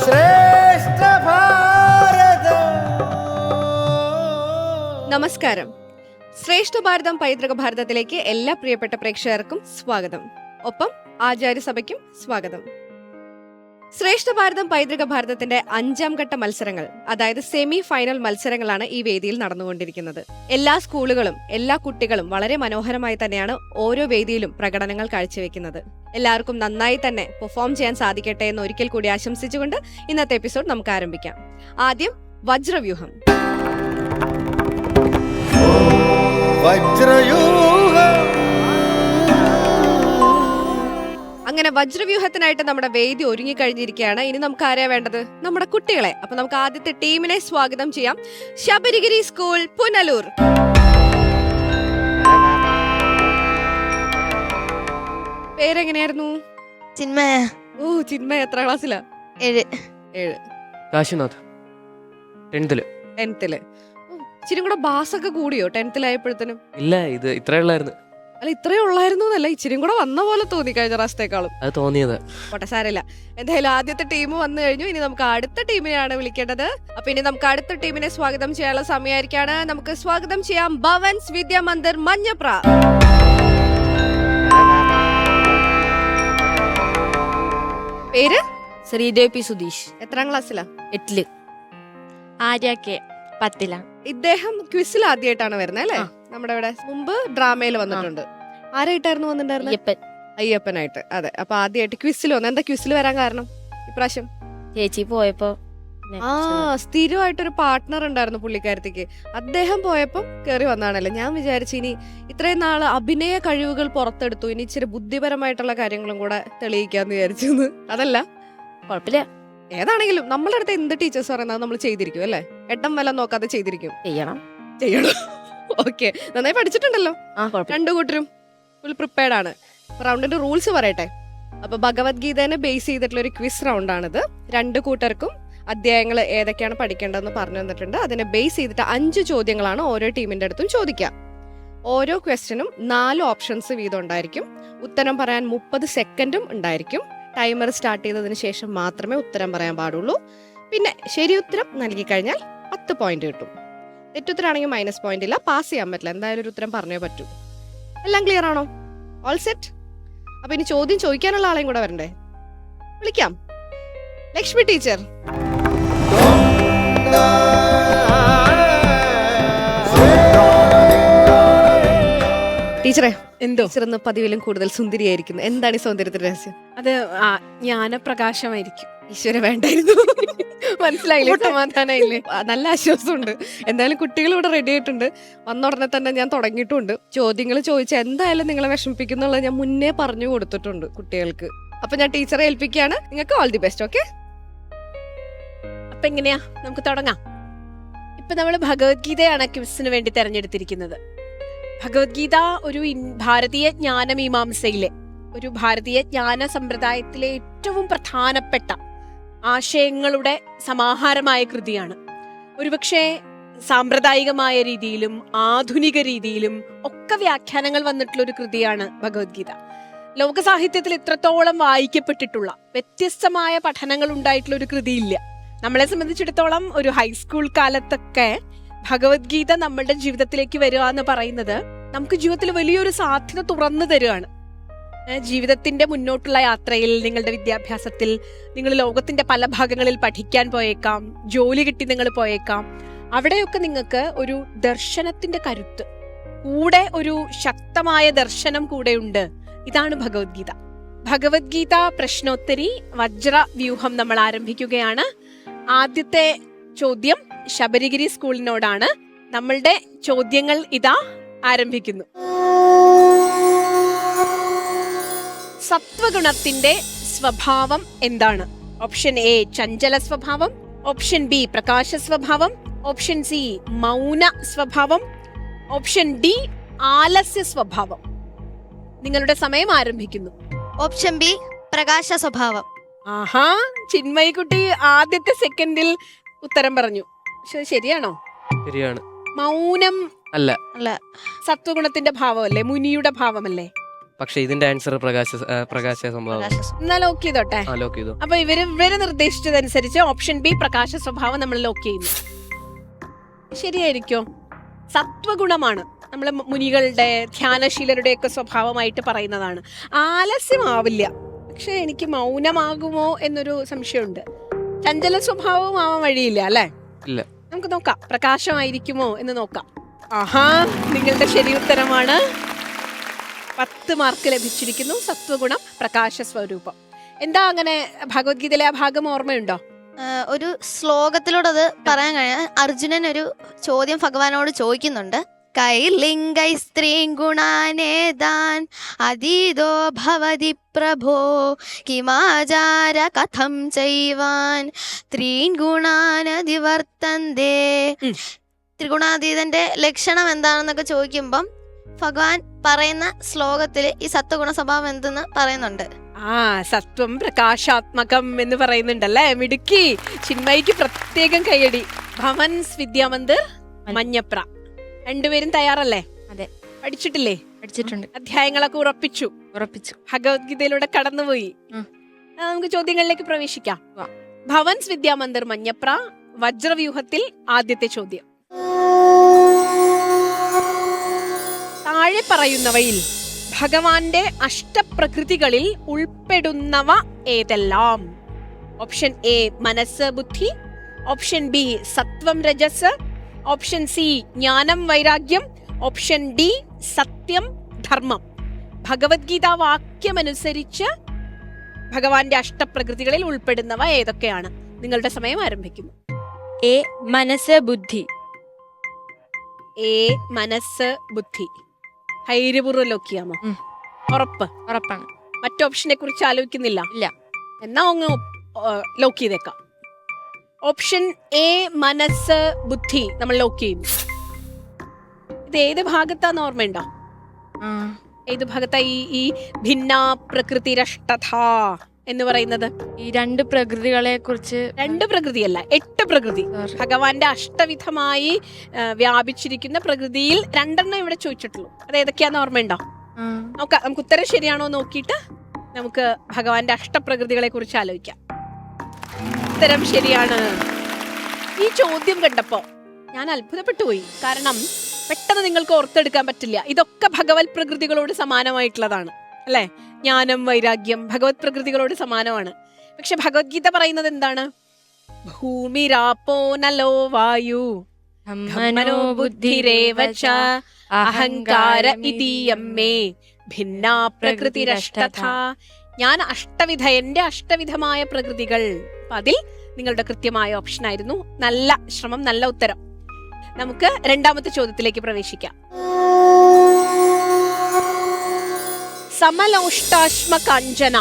ശ്രേഷ്ഠ ഭാരതം. നമസ്കാരം. ശ്രേഷ്ഠ ഭാരതം പൈതൃക ഭാരതത്തിലേക്ക് എല്ലാ പ്രിയപ്പെട്ട പ്രേക്ഷകർക്കും സ്വാഗതം. ഒപ്പം ആചാര്യസഭയ്ക്കും സ്വാഗതം. ശ്രേഷ്ഠ ഭാരതം പൈതൃക ഭാരതത്തിന്റെ 5ാം ഘട്ട മത്സരങ്ങൾ, അതായത് സെമി ഫൈനൽ മത്സരങ്ങളാണ് ഈ വേദിയിൽ നടന്നുകൊണ്ടിരിക്കുന്നത്. എല്ലാ സ്കൂളുകളും എല്ലാ കുട്ടികളും വളരെ മനോഹരമായി തന്നെയാണ് ഓരോ വേദിയിലും പ്രകടനങ്ങൾ കാഴ്ചവെക്കുന്നത്. എല്ലാവർക്കും നന്നായി തന്നെ പെർഫോം ചെയ്യാൻ സാധിക്കട്ടെ എന്ന് ഒരിക്കൽ കൂടി ആശംസിച്ചുകൊണ്ട് ഇന്നത്തെ എപ്പിസോഡ് നമുക്ക് ആരംഭിക്കാം. ആദ്യം വജ്രവ്യൂഹം. അങ്ങനെ വജ്രവ്യൂഹത്തിനായിട്ട് നമ്മുടെ വേദി ഒരുങ്ങിക്കഴിഞ്ഞിരിക്കുകയാണ്. ഇനി നമുക്ക് ആരെയാ വേണ്ടത്? നമ്മുടെ കുട്ടികളെ. അപ്പൊ നമുക്ക് ആദ്യത്തെ ടീമിനെ സ്വാഗതം ചെയ്യാം. ശബരിഗിരി സ്കൂൾ, പുനലൂർ. പേരെങ്ങനെയായിരുന്നു? ചിന്മയ. ഓ, ചിന്മയ എത്ര ക്ലാസ്സിലാ? 7. കാശിനാഥ് 10th. ഇച്ചിരി കൂടെ ബാസൊക്കെ കൂടിയോ 10th ആയപ്പോഴത്തേനും? ഇല്ല, ഇത് ഇത്രേ ഉള്ളായിരുന്നു. അല്ല, ഇത്രയും ഉള്ളായിരുന്നു എന്നല്ല, ഇച്ചിരി കൂടെ വന്ന പോലെ തോന്നി കഴിഞ്ഞ പ്രാവശ്യത്തെക്കാളും. അത് തോന്നിയത്. പോട്ടെ, സാരമില്ല. എന്തായാലും ആദ്യത്തെ ടീം വന്നു കഴിഞ്ഞു. ഇനി നമുക്ക് അടുത്ത ടീമിനെയാണ് വിളിക്കേണ്ടത്. അപ്പൊ ഇനി നമുക്ക് അടുത്ത ടീമിനെ സ്വാഗതം ചെയ്യാനുള്ള സമയമായിരിക്കാണ്. നമുക്ക് സ്വാഗതം ചെയ്യാം ഭവൻസ് വിദ്യാമന്ദിർ, മഞ്ഞപ്ര. പേര്? ശ്രീദേവ് പി സുധീഷ്. എത്രാം ക്ലാസ്സിലാ? 8. ആര്യ കെ 10. ഇദ്ദേഹം ക്വിസിൽ ആദ്യമായിട്ടാണ് വരുന്നത് അല്ലേ? നമ്മുടെ ഇവിടെ മുമ്പ് ഡ്രാമയിൽ വന്നിട്ടുണ്ട്. ആരായിട്ടായിരുന്നു വന്നിട്ടുണ്ടായിരുന്നത്? അയ്യപ്പനായിട്ട്. അതെ. അപ്പൊ ആദ്യമായിട്ട് ക്വിസിൽ വന്നു. എന്താ ക്വിസിൽ വരാൻ കാരണം ഇപ്രാവശ്യം? ചേച്ചി പോയപ്പോ സ്ഥിരമായിട്ടൊരു പാർട്ട്ണർ ഉണ്ടായിരുന്നു പുള്ളിക്കാരത്തേക്ക്. അദ്ദേഹം പോയപ്പം കേറി വന്നാണല്ലോ. ഞാൻ വിചാരിച്ചു ഇനി ഇത്രയും നാള് അഭിനയ കഴിവുകൾ പുറത്തെടുത്തു, ഇനി ഇച്ചിരി ബുദ്ധിപരമായിട്ടുള്ള കാര്യങ്ങളും കൂടെ തെളിയിക്കാന്ന് വിചാരിച്ചു. അതല്ല, കുഴപ്പമില്ല. ഏതാണെങ്കിലും നമ്മളുടെ അടുത്ത് എന്ത് ടീച്ചേഴ്സ് പറയുന്നത് നമ്മൾ ചെയ്തിരിക്കും അല്ലേ? എട്ടം വല്ല നോക്കാതെ ചെയ്തിരിക്കും. ചെയ്യണം. ഓക്കെ, നന്നായി പഠിച്ചിട്ടുണ്ടല്ലോ. രണ്ടു കൂട്ടരും ഫുൾ പ്രിപ്പയർഡ് ആണ്. റൗണ്ടിന്റെ റൂൾസ് പറയട്ടെ. അപ്പൊ ഭഗവത്ഗീതനെ ബേസ് ചെയ്തിട്ടുള്ള ഒരു ക്വിസ് റൗണ്ടാണിത്. 2 കൂട്ടർക്കും അധ്യായങ്ങൾ ഏതൊക്കെയാണ് പഠിക്കേണ്ടതെന്ന് പറഞ്ഞു തന്നിട്ടുണ്ട്. അതിനെ ബേസ് ചെയ്തിട്ട് 5 ചോദ്യങ്ങളാണ് ഓരോ ടീമിന്റെ അടുത്തും ചോദിക്കുക. ഓരോ ക്വസ്റ്റ്യനും 4 ഓപ്ഷൻസ് വീതം ഉണ്ടായിരിക്കും. ഉത്തരം പറയാൻ 30 സെക്കൻഡും ഉണ്ടായിരിക്കും. ടൈമർ സ്റ്റാർട്ട് ചെയ്തതിന് ശേഷം മാത്രമേ ഉത്തരം പറയാൻ പാടുള്ളൂ. പിന്നെ ശരി ഉത്തരം നൽകി കഴിഞ്ഞാൽ 10 പോയിന്റ് കിട്ടും. തെറ്റുത്തരാണെങ്കിൽ -പോയിന്റ് ഇല്ല. പാസ് ചെയ്യാൻ പറ്റില്ല. എന്തായാലും ഒരു ഉത്തരം പറഞ്ഞേ പറ്റൂ. എല്ലാം ക്ലിയർ ആണോ? All set? അപ്പൊ ഇനി ചോദ്യം ചോദിക്കാനുള്ള ആളെയും കൂടെ വരണ്ടേ? വിളിക്കാം. ലക്ഷ്മി ടീച്ചർ. ടീച്ചറെ, എന്തോ ടീച്ചർ പതിവിലും കൂടുതൽ സുന്ദരിയായിരിക്കുന്നു. എന്താണ് ഈ സൗന്ദര്യത്തിന്റെ രഹസ്യം? അത് ജ്ഞാനപ്രകാശമായിരിക്കും. ഈശ്വര, വേണ്ടായിരുന്നു. മനസ്സിലായില്ലേ? സമാധാനായില്ലേ? നല്ല ആശ്വാസമുണ്ട്. എന്തായാലും കുട്ടികൾ ഇവിടെ റെഡി ആയിട്ടുണ്ട്. വന്ന ഉടനെ തന്നെ ഞാൻ തുടങ്ങിയിട്ടുണ്ട്. ചോദ്യങ്ങൾ ചോദിച്ചാൽ എന്തായാലും നിങ്ങളെ വിഷമിപ്പിക്കുന്നുള്ളത് ഞാൻ മുന്നേ പറഞ്ഞു കൊടുത്തിട്ടുണ്ട് കുട്ടികൾക്ക്. അപ്പൊ ഞാൻ ടീച്ചറെ ഏൽപ്പിക്കുകയാണ്. നിങ്ങൾക്ക് ഓൾ ദി ബെസ്റ്റ്. ഓക്കെ? അപ്പൊ എങ്ങനെയാ, നമുക്ക് തുടങ്ങാം. ഇപ്പൊ നമ്മൾ ഭഗവത്ഗീതയാണ് ക്വിസിന് വേണ്ടി തെരഞ്ഞെടുത്തിരിക്കുന്നത്. ഭഗവത്ഗീത ഒരു ഭാരതീയ ജ്ഞാനമീമാംസയിലെ, ഒരു ഭാരതീയ ജ്ഞാന സമ്പ്രദായത്തിലെ ഏറ്റവും പ്രധാനപ്പെട്ട ആശയങ്ങളുടെ സമാഹാരമായ കൃതിയാണ്. ഒരുപക്ഷെ സാമ്പ്രദായികമായ രീതിയിലും ആധുനിക രീതിയിലും ഒക്കെ വ്യാഖ്യാനങ്ങൾ വന്നിട്ടുള്ള ഒരു കൃതിയാണ് ഭഗവത്ഗീത. ലോക സാഹിത്യത്തിൽ ഇത്രത്തോളം വായിക്കപ്പെട്ടിട്ടുള്ള വ്യത്യസ്തമായ പഠനങ്ങൾ ഉണ്ടായിട്ടുള്ള ഒരു കൃതിയില്ല. നമ്മളെ സംബന്ധിച്ചിടത്തോളം ഒരു ഹൈസ്കൂൾ കാലത്തൊക്കെ ഭഗവത്ഗീത നമ്മളുടെ ജീവിതത്തിലേക്ക് വരിക എന്ന് പറയുന്നത് നമുക്ക് ജീവിതത്തിൽ വലിയൊരു സാധ്യത തുറന്നു തരികയാണ്. ജീവിതത്തിന്റെ മുന്നോട്ടുള്ള യാത്രയിൽ, നിങ്ങളുടെ വിദ്യാഭ്യാസത്തിൽ, നിങ്ങൾ ലോകത്തിന്റെ പല ഭാഗങ്ങളിൽ പഠിക്കാൻ പോയേക്കാം, ജോലി കിട്ടി നിങ്ങൾ പോയേക്കാം. അവിടെയൊക്കെ നിങ്ങൾക്ക് ഒരു ദർശനത്തിന്റെ കരുത്ത്, കൂടെ ഒരു ശക്തമായ ദർശനം കൂടെയുണ്ട്. ഇതാണ് ഭഗവത്ഗീത. ഭഗവത്ഗീത പ്രശ്നോത്തരി വജ്രവ്യൂഹം നമ്മൾ ആരംഭിക്കുകയാണ്. ആദ്യത്തെ ചോദ്യം ശബരിഗിരി സ്കൂളിനോടാണ്. നമ്മളുടെ ചോദ്യങ്ങൾ ഇതാ ആരംഭിക്കുന്നു. സത്വഗുണത്തിന്റെ സ്വഭാവം എന്താണ്? ഓപ്ഷൻ എ ചഞ്ചല സ്വഭാവം, ഓപ്ഷൻ ബി പ്രകാശ സ്വഭാവം, ഓപ്ഷൻ സി മൗന സ്വഭാവം, ഓപ്ഷൻ ഡി ആലസ്യ സ്വഭാവം. നിങ്ങളുടെ സമയം ആരംഭിക്കുന്നു. ഓപ്ഷൻ ബി പ്രകാശ സ്വഭാവം. ആഹാ, ചിന്മയി കുട്ടി ആദ്യത്തെ സെക്കൻഡിൽ ഉത്തരം പറഞ്ഞു. ശരിയാണോ? ശരിയാണ്. മൗനം അല്ല. അല്ല. സത്വഗുണത്തിന്റെ ഭാവമല്ലേ? മുനിയുടെ ഭാവമല്ലേ? പക്ഷെ ഇതിന്റെ ആൻസർ പ്രകാശ സ്വഭാവം. എന്നാ ലോക്ക് ചെയ്തോട്ടെ. ആ ലോക്ക് ചെയ്തു. അപ്പൊ ഇവര് നിർദ്ദേശിച്ചതനുസരിച്ച് ഓപ്ഷൻ ബി പ്രകാശ സ്വഭാവം നമ്മൾ ലോക്ക് ചെയ്യുന്നു. ശരിയായിരിക്കോ? സത്വഗുണമാണ് നമ്മൾ മുനികളുടെ ധ്യാനശീലരുടെ ഒക്കെ സ്വഭാവമായിട്ട് പറയുന്നതാണ്. ആലസ്യമാവില്ല, പക്ഷെ എനിക്ക് മൗനമാകുമോ എന്നൊരു സംശയമുണ്ട്. ചഞ്ചല സ്വഭാവവും ആവാൻ വഴിയില്ല അല്ലെ? ഇല്ല. നമുക്ക് നോക്കാം പ്രകാശമായിരിക്കുമോ എന്ന് നോക്കാം. ആഹാ, നിങ്ങളുടെ ശരി ഉത്തരമാണ്. 10 മാർക്ക് ലഭിച്ചിരിക്കുന്നു. സത്വഗുണം, പ്രകാശ സ്വരൂപം. എന്താ അങ്ങനെ ഭഗവത്ഗീതയിലെ ആ ഭാഗം ഓർമ്മയുണ്ടോ? ഒരു ശ്ലോകത്തിലൂടെ അത് പറയാൻ കഴിയും. അർജുനൻ ഒരു ചോദ്യം ഭഗവാനോട് ചോദിക്കുന്നുണ്ട്. കൈർലിംഗൈ സ്ത്രീം ഗുണാനേതാൻ അതീതോ ഭവതി പ്രഭോ കിമാചാര കഥം ചൈവാൻ ത്രീൻ ഗുണാനതിവർത്തന്തേ. ത്രിഗുണാതീതന്റെ ലക്ഷണം എന്താണെന്നൊക്കെ ചോദിക്കുമ്പം ഭഗവാൻ പറയുന്ന ശ്ലോകത്തിൽ ഈ സത്വഗുണ സ്വഭാവം എന്തെന്ന് പറയുന്നുണ്ട്. ആ, സത്വം പ്രകാശാത്മകം എന്ന് പറയുന്നുണ്ടല്ലേ. മിടുക്കി. ചിന്മയിക്ക് പ്രത്യേകം കൈയടി. ഭവൻസ് വിദ്യാമന്ദിർ മഞ്ഞപ്ര. രണ്ടുപേരും തയ്യാറല്ലേ? അതെ. പഠിച്ചിട്ടില്ലേ? പഠിച്ചിട്ടുണ്ട്. അധ്യായങ്ങളൊക്കെ ഉറപ്പിച്ചു. ഭഗവത്ഗീതയിലൂടെ കടന്നുപോയി. നമുക്ക് ചോദ്യങ്ങളിലേക്ക് പ്രവേശിക്കാം. ഭവൻസ് വിദ്യാമന്ദിർ മഞ്ഞപ്ര, വജ്രവ്യൂഹത്തിൽ ആദ്യത്തെ ചോദ്യം. താഴെ പറയുന്നവയിൽ ഭഗവാന്റെ അഷ്ടപ്രകൃതികളിൽ ഉൾപ്പെടുന്നവ ഏതെല്ലാം? ഓപ്ഷൻ എ മനസ്സ് ബുദ്ധി, ഓപ്ഷൻ ബി സത്വം രജസ്, ഓപ്ഷൻ സി ജ്ഞാനം വൈരാഗ്യം, ഓപ്ഷൻ ഡി സത്യം ധർമ്മം. ഭഗവത്ഗീത വാക്യമനുസരിച്ച് ഭഗവാന്റെ അഷ്ടപ്രകൃതികളിൽ ഉൾപ്പെടുന്നവ ഏതൊക്കെയാണ്? നിങ്ങളുടെ സമയം ആരംഭിക്കുന്നു. എ മനസ്സ് ബുദ്ധി. എ മനസ്സ് ബുദ്ധി. ധൈര്യപൂർവ്വം ലോക്ക് ചെയ്യാമോ? ഉറപ്പ്? ഉറപ്പാണ്. മറ്റു ഓപ്ഷനെ കുറിച്ച് ആലോചിക്കുന്നില്ല? ഇല്ല. എന്നാ ഒന്ന് ലോക്ക് ചെയ്തേക്കാം. ഓപ്ഷൻ എ മനസ്സ് ബുദ്ധി നമ്മൾ ലോക്ക് ചെയ്യുന്നു. ഇത് ഏത് ഭാഗത്താന്ന് ഓർമ്മയുണ്ടോ? ഏത് ഭാഗത്താ ഈ ഭിന്ന പ്രകൃതിരഷ്ടഥ എന്ന് പറയുന്നത്? ഈ 2 പ്രകൃതികളെ കുറിച്ച്. 2 പ്രകൃതിയല്ല, 8 പ്രകൃതി. ഭഗവാന്റെ അഷ്ടവിധമായി വ്യാപിച്ചിരിക്കുന്ന പ്രകൃതിയിൽ 2 ഇവിടെ ചോദിച്ചിട്ടുള്ളൂ. അത് ഏതൊക്കെയാന്ന് ഓർമ്മയുണ്ടോ? നോക്കാം. നമുക്ക് ഉത്തരം ശരിയാണോ നോക്കിയിട്ട് നമുക്ക് ഭഗവാന്റെ അഷ്ടപ്രകൃതികളെ കുറിച്ച് ആലോചിക്കാം. ഉത്തരം ശരിയാണ്. ഈ ചോദ്യം കണ്ടപ്പോ ഞാൻ അത്ഭുതപ്പെട്ടു പോയി. കാരണം പെട്ടെന്ന് നിങ്ങൾക്ക് ഓർത്തെടുക്കാൻ പറ്റില്ല. ഇതൊക്കെ ഭഗവത് പ്രകൃതികളോട് സമാനമായിട്ടുള്ളതാണ് അല്ലെ? ജ്ഞാനം വൈരാഗ്യം ഭഗവത് പ്രകൃതികളോട് സമാനമാണ്. പക്ഷെ ഭഗവത്ഗീത പറയുന്നത് എന്താണ്? ഭൂമിരാപോ നലോ വായു ധമ്മനോ ബുദ്ധിരേവ ച അഹങ്കാര ഇതീയമ്മേ ഭിന്നാ പ്രകൃതിരഷ്ടഥ. ഞാൻ എന്റെ അഷ്ടവിധമായ പ്രകൃതികൾ. അതിൽ നിങ്ങളുടെ കൃത്യമായ ഓപ്ഷൻ ആയിരുന്നു. നല്ല ശ്രമം, നല്ല ഉത്തരം. നമുക്ക് രണ്ടാമത്തെ ചോദ്യത്തിലേക്ക് പ്രവേശിക്കാം. സമലോഷ്ടാശ്മ കാഞ്ചന.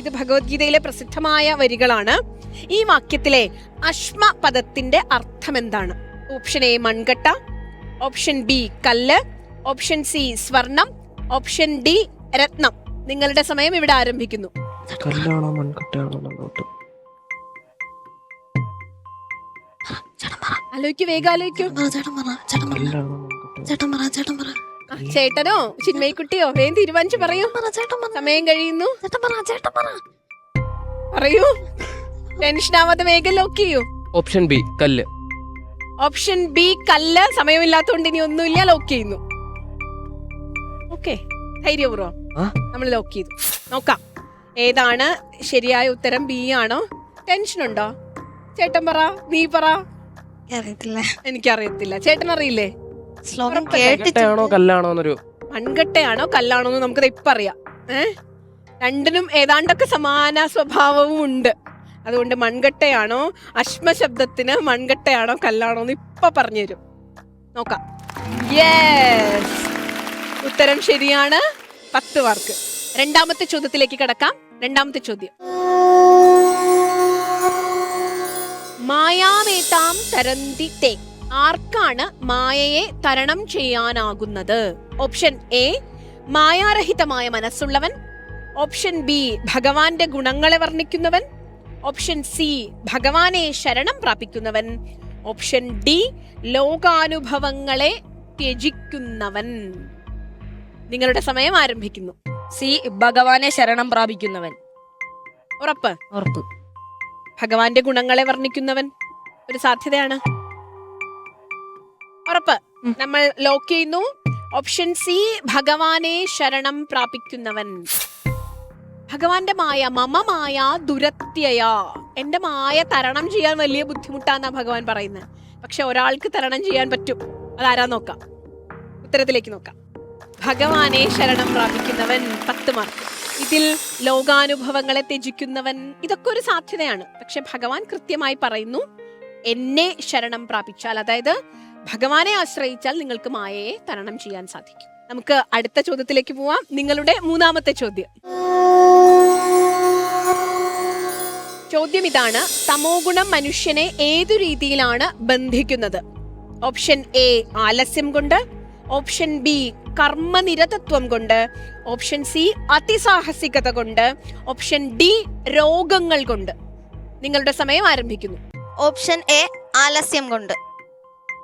ഇത് ഭഗവത്ഗീതയിലെ പ്രസിദ്ധമായ വരികളാണ്. ഈ വാക്യത്തിലെ അശ്മ പദത്തിന്റെ അർത്ഥം എന്താണ്? ഓപ്ഷൻ എ മൺകട്ട, ഓപ്ഷൻ ബി കല്ല്, ഓപ്ഷൻ സി സ്വർണം, ഓപ്ഷൻ ഡി രത്നം. നിങ്ങളുടെ സമയം ഇവിടെ ആരംഭിക്കുന്നു. കല്ലാണോ മൺകട്ടയാണോ? ആലോചിക്കൂ, വേഗം ആലോചിക്കൂ. ചേട്ടനോ ചിന്മയിക്കുട്ടിയോ? വേഗം തീരുമാനിച്ചു പറയൂ. സമയം കഴിയുന്നു. പറയൂ, ടെൻഷൻ ആവാതെ വേഗം ലോക്ക് ചെയ്യൂ. ഓപ്ഷൻ ബി കല്ല്. ഓപ്ഷൻ ബി കല്ല്. സമയമില്ലാത്തതുകൊണ്ട് ഇനി ഒന്നുമില്ല, ലോക്ക് ചെയ്യുന്നു. ഓക്കെ, ധൈര്യപൂർവ്വം നമ്മൾ ലോക്ക് ചെയ്തു. നോക്കാം ഏതാണ് ശരിയായ ഉത്തരം. ബി ആണോ? ടെൻഷൻ ഉണ്ടോ? ചേട്ടൻ പറ, നീ പറ. എനിക്കറിയത്തില്ല. ചേട്ടൻ അറിയില്ലേ? മൺകട്ടയാണോ കല്ലാണോ? മൺകട്ടയാണോ കല്ലാണോ എന്ന് നമുക്കത് ഇപ്പൊ അറിയാം. രണ്ടിനും ഏതാണ്ടൊക്കെ സമാന സ്വഭാവവും ഉണ്ട്. അതുകൊണ്ട് മൺകട്ടയാണോ, അശ്മശബ്ദത്തിന് മൺകട്ടയാണോ കല്ലാണോ എന്ന് ഇപ്പൊ പറഞ്ഞു തരും. നോക്കാം. യെസ്, ഉത്തരം ശരിയാണ്. 10 മാർക്ക്. രണ്ടാമത്തെ ചോദ്യത്തിലേക്ക് കടക്കാം. രണ്ടാമത്തെ ചോദ്യം. മായാമേതാം തരന്തി തേ. ആർക്കാണ് മായയെ തരണം ചെയ്യാനാകുന്നത്? ഓപ്ഷൻ എ മായാരഹിതമായ മനസ്സുള്ളവൻ, ഓപ്ഷൻ ബി ഭഗവാന്റെ ഗുണങ്ങളെ വർണ്ണിക്കുന്നവൻ, ഓപ്ഷൻ സി ഭഗവാനെ ശരണം പ്രാപിക്കുന്നവൻ, ഓപ്ഷൻ ഡി ലോകാനുഭവങ്ങളെ ത്യജിക്കുന്നവൻ. നിങ്ങളുടെ സമയം ആരംഭിക്കുന്നു. സി ഭഗവാനെ ശരണം പ്രാപിക്കുന്നവൻ. ഉറപ്പ്. ഉറപ്പ്. ഭഗവാന്റെ ഗുണങ്ങളെ വർണ്ണിക്കുന്നവൻ ഒരു സാധ്യതയാണ്. ഉറപ്പ്. നമ്മൾ ലോക്ക് ചെയ്യുന്നു. ഓപ്ഷൻ സി ഭഗവാനെ ശരണം പ്രാപിക്കുന്നവൻ. ഭഗവാന്റെ മായ മമ മായ ദുരത്യയ, എന്റെ മായ തരണം ചെയ്യാൻ വലിയ ബുദ്ധിമുട്ടാന്നാ ഭഗവാൻ പറയുന്നത്. പക്ഷെ ഒരാൾക്ക് തരണം ചെയ്യാൻ പറ്റും. അതാരാ നോക്കാം. ഉത്തരത്തിലേക്ക് നോക്കാം. ഭഗവാനെ ശരണം പ്രാപിക്കുന്നവൻ 10 മാർക്ക്. ഇതിൽ ലോകാനുഭവങ്ങളെ ത്യജിക്കുന്നവൻ, ഇതൊക്കെ ഒരു സാധ്യതയാണ്. പക്ഷെ ഭഗവാൻ കൃത്യമായി പറയുന്നു, എന്നെ ശരണം പ്രാപിച്ചാൽ, അതായത് ഭഗവാനെ ആശ്രയിച്ചാൽ നിങ്ങൾക്ക് മായയെ തരണം ചെയ്യാൻ സാധിക്കും. നമുക്ക് അടുത്ത ചോദ്യത്തിലേക്ക് പോവാം. നിങ്ങളുടെ 3ാമത്തെ ചോദ്യം. ചോദ്യം ഇതാണ്: തമോ ഗുണം മനുഷ്യനെ ഏതു രീതിയിലാണ് ബന്ധിക്കുന്നത്? ഓപ്ഷൻ എ ആലസ്യം കൊണ്ട്, ഓപ്ഷൻ ബി കർമ്മനിരതത്വം കൊണ്ട്, ഓപ്ഷൻ സി അതിസാഹസികത കൊണ്ട്, ഓപ്ഷൻ ഡി രോഗങ്ങൾ കൊണ്ട്. നിങ്ങളുടെ സമയം ആരംഭിക്കുന്നു. ഓപ്ഷൻ എ ആലസ്യം കൊണ്ട്.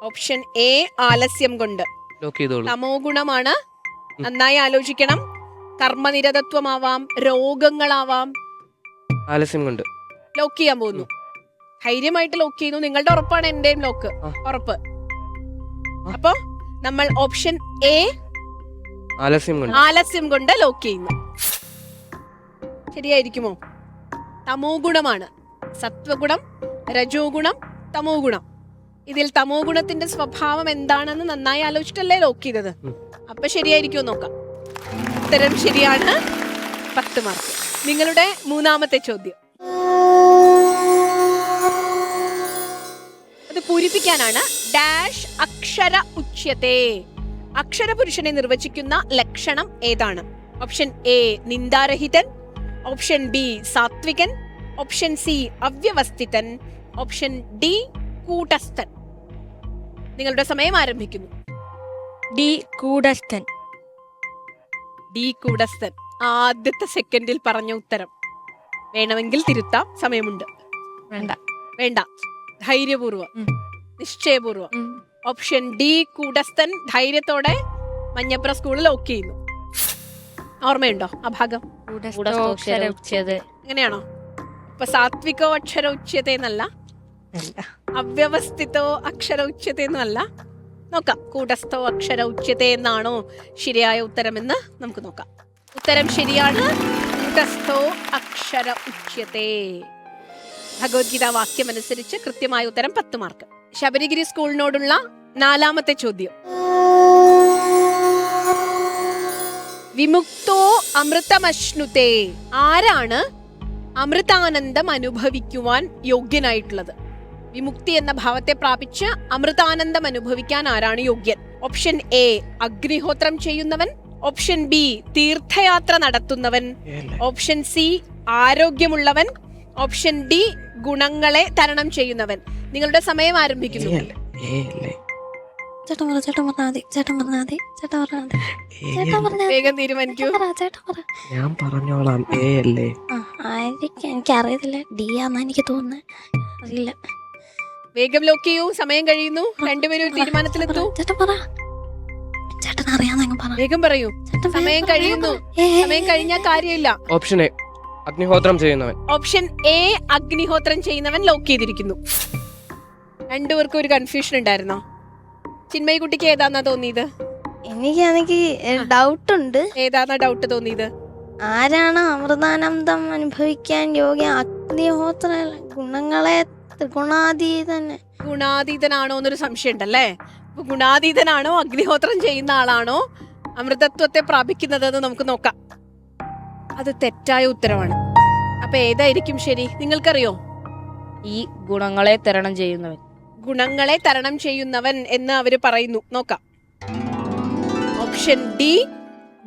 ഓപ്ഷൻ എ ആലസ്യം കൊണ്ട്. ലോക്ക് ചെയ്തോളൂ. തമോ ഗുണമാണ്. നന്നായി ആലോചിക്കണം. കർമ്മനിരതത്വമാവാം, രോഗങ്ങളാവാം. ആലസ്യം കൊണ്ട്. ലോക്ക് ചെയ്യാൻ പോകുന്നു. ധൈര്യമായിട്ട് ലോക്ക് ചെയ്യുന്നു. നിങ്ങളുടെ ഉറപ്പാണ് എന്റെയും ലോക്ക്. ഉറപ്പ്. അപ്പൊ നമ്മൾ ഓപ്ഷൻ എ ആലസ്യം കൊണ്ട്. ആലസ്യം കൊണ്ട് ലോക്ക് ചെയ്യുന്നു. ശരിയായിരിക്കുമോ? തമോ ഗുണമാണ്. സത്വഗുണം, രജോ ഗുണം, തമോ ഗുണം. ഇതിൽ തമോ ഗുണത്തിന്റെ സ്വഭാവം എന്താണെന്ന് നന്നായി ആലോചിച്ചിട്ടല്ലേ ലോക്ക് ചെയ്തത്. അപ്പൊ ശരിയായിരിക്കുമോ നോക്കാം. ഉത്തരം ശരിയാണ്. 10 മാർക്ക്. നിങ്ങളുടെ 3ാമത്തെ ചോദ്യം. അത് പൂരിപ്പിക്കാനാണ്. ഡാഷ് അക്ഷര ഉച്യത്തെ. അക്ഷരപുരുഷനെ നിർവചിക്കുന്ന ലക്ഷണം ഏതാണ്? ഓപ്ഷൻ എ നിന്ദാരഹിതൻ, ഓപ്ഷൻ ബി സാത്വികൻ, ഓപ്ഷൻ സി അവ്യവസ്ഥിതൻ, ഓപ്ഷൻ ഡി കൂടസ്ഥൻ. നിങ്ങളുടെ സമയം ആരംഭിക്കുന്നു. ഡി കൂടസ്ഥൻ. ഡി കൂടസ്ഥൻ. ആദ്യത്തെ സെക്കൻഡിൽ പറഞ്ഞ ഉത്തരം. വേണമെങ്കിൽ തിരുത്താം, സമയമുണ്ട്. വേണ്ട. വേണ്ട. ധൈര്യപൂർവ്വം, നിശ്ചയപൂർവ്വം ഓപ്ഷൻ ഡി കൂടസ്ഥൻ ധൈര്യത്തോടെ മഞ്ഞപ്ര സ്കൂളിൽ ലോക്ക് ചെയ്യുന്നു. ഓർമ്മയുണ്ടോ ആ ഭാഗം? അങ്ങനെയാണോ? ഇപ്പൊ സാത്വികോ അക്ഷര ഉച്യത എന്നല്ല, അവ്യവസ്ഥിതോ അക്ഷര ഉച്യത എന്നല്ല. നോക്കാം, കൂടസ്ഥോ അക്ഷര ഉച്യത എന്നാണോ ശരിയായ ഉത്തരമെന്ന് നമുക്ക് നോക്കാം. ഉത്തരം ശരിയാണ്. കൂടസ്ഥോ അക്ഷര ഉച്യത്തെ. ഭഗവത്ഗീത വാക്യം അനുസരിച്ച് കൃത്യമായ ഉത്തരം 10 മാർക്ക്. ശബരിഗിരി സ്കൂളിനോടുള്ള 4ാമത്തെ ചോദ്യം. വിമുക്തോ അമൃതമശ്നുതേ. ആരാണ് അമൃതാനന്ദം അനുഭവിക്കുവാൻ യോഗ്യനായിട്ടുള്ളത്? വിമുക്തി എന്ന ഭാവത്തെ പ്രാപിച്ച് അമൃതാനന്ദം അനുഭവിക്കാൻ ആരാണ് യോഗ്യൻ? ഓപ്ഷൻ എ അഗ്നിഹോത്രം ചെയ്യുന്നവൻ, ഓപ്ഷൻ ബി തീർത്ഥയാത്ര നടത്തുന്നവൻ, ഓപ്ഷൻ സി ആരോഗ്യമുള്ളവൻ, ഓപ്ഷൻ ഡി ഗുണങ്ങളെ തരണം ചെയ്യുന്നവൻ. നിങ്ങളുടെ സമയം ആരംഭിക്കുന്നു. വേഗം തീരുമാനിക്കൂ. ഞാൻ പറഞ്ഞോളാം. എ അല്ലേ? എനിക്ക് അറിയത്തില്ല. ഡി ആണെന്ന് എനിക്ക് തോന്നുന്നത്. അറിയില്ല. വേഗം ലോക്ക് ചെയ്യൂ. സമയം കഴിയുന്നു. രണ്ടുപേരും ഒരു തീരുമാനത്തിലെത്തൂ. വേഗം പറയൂ. സമയം കഴിയുന്നു. സമയം കഴിഞ്ഞാൽ കാര്യമില്ല. ഓപ്ഷൻ എ അഗ്നിഹോത്രം ചെയ്യുന്നവൻ. ഓപ്ഷൻ എ അഗ്നിഹോത്രം ചെയ്യുന്നവൻ ലോക്ക് ചെയ്തിരിക്കുന്നു. രണ്ടുപേർക്കും ഒരു കൺഫ്യൂഷൻ ഉണ്ടായിരുന്നോ? ചിന്മയി കുട്ടിക്ക് ഏതാന്നാ തോന്നിയത്? എനിക്ക് ഡൗട്ട് ഉണ്ട്. ഏതാന്നാ ഡൗട്ട് തോന്നിയത്? ആരാണ് അമൃതാനന്ദം അനുഭവിക്കാൻ യോഗ്യ? അഗ്നിഹോത്ര ഗുണങ്ങളെ ഗുണാതീതനാണോ എന്നൊരു സംശയം ഉണ്ടല്ലേ. അപ്പൊ ഗുണാതീതനാണോ അഗ്നിഹോത്രം ചെയ്യുന്ന ആളാണോ അമൃതത്വത്തെ പ്രാപിക്കുന്നതെന്ന് നമുക്ക് നോക്കാം. അത് തെറ്റായ ഉത്തരവാണ്. അപ്പൊ ഏതായിരിക്കും ശരി? നിങ്ങൾക്കറിയോ? ഈ ഗുണങ്ങളെ തരണം ചെയ്യുന്നവൻ. ഗുണങ്ങളെ തരണം ചെയ്യുന്നവൻ എന്ന് അവര് പറയുന്നു. നോക്കാം. ഓപ്ഷൻ ഡി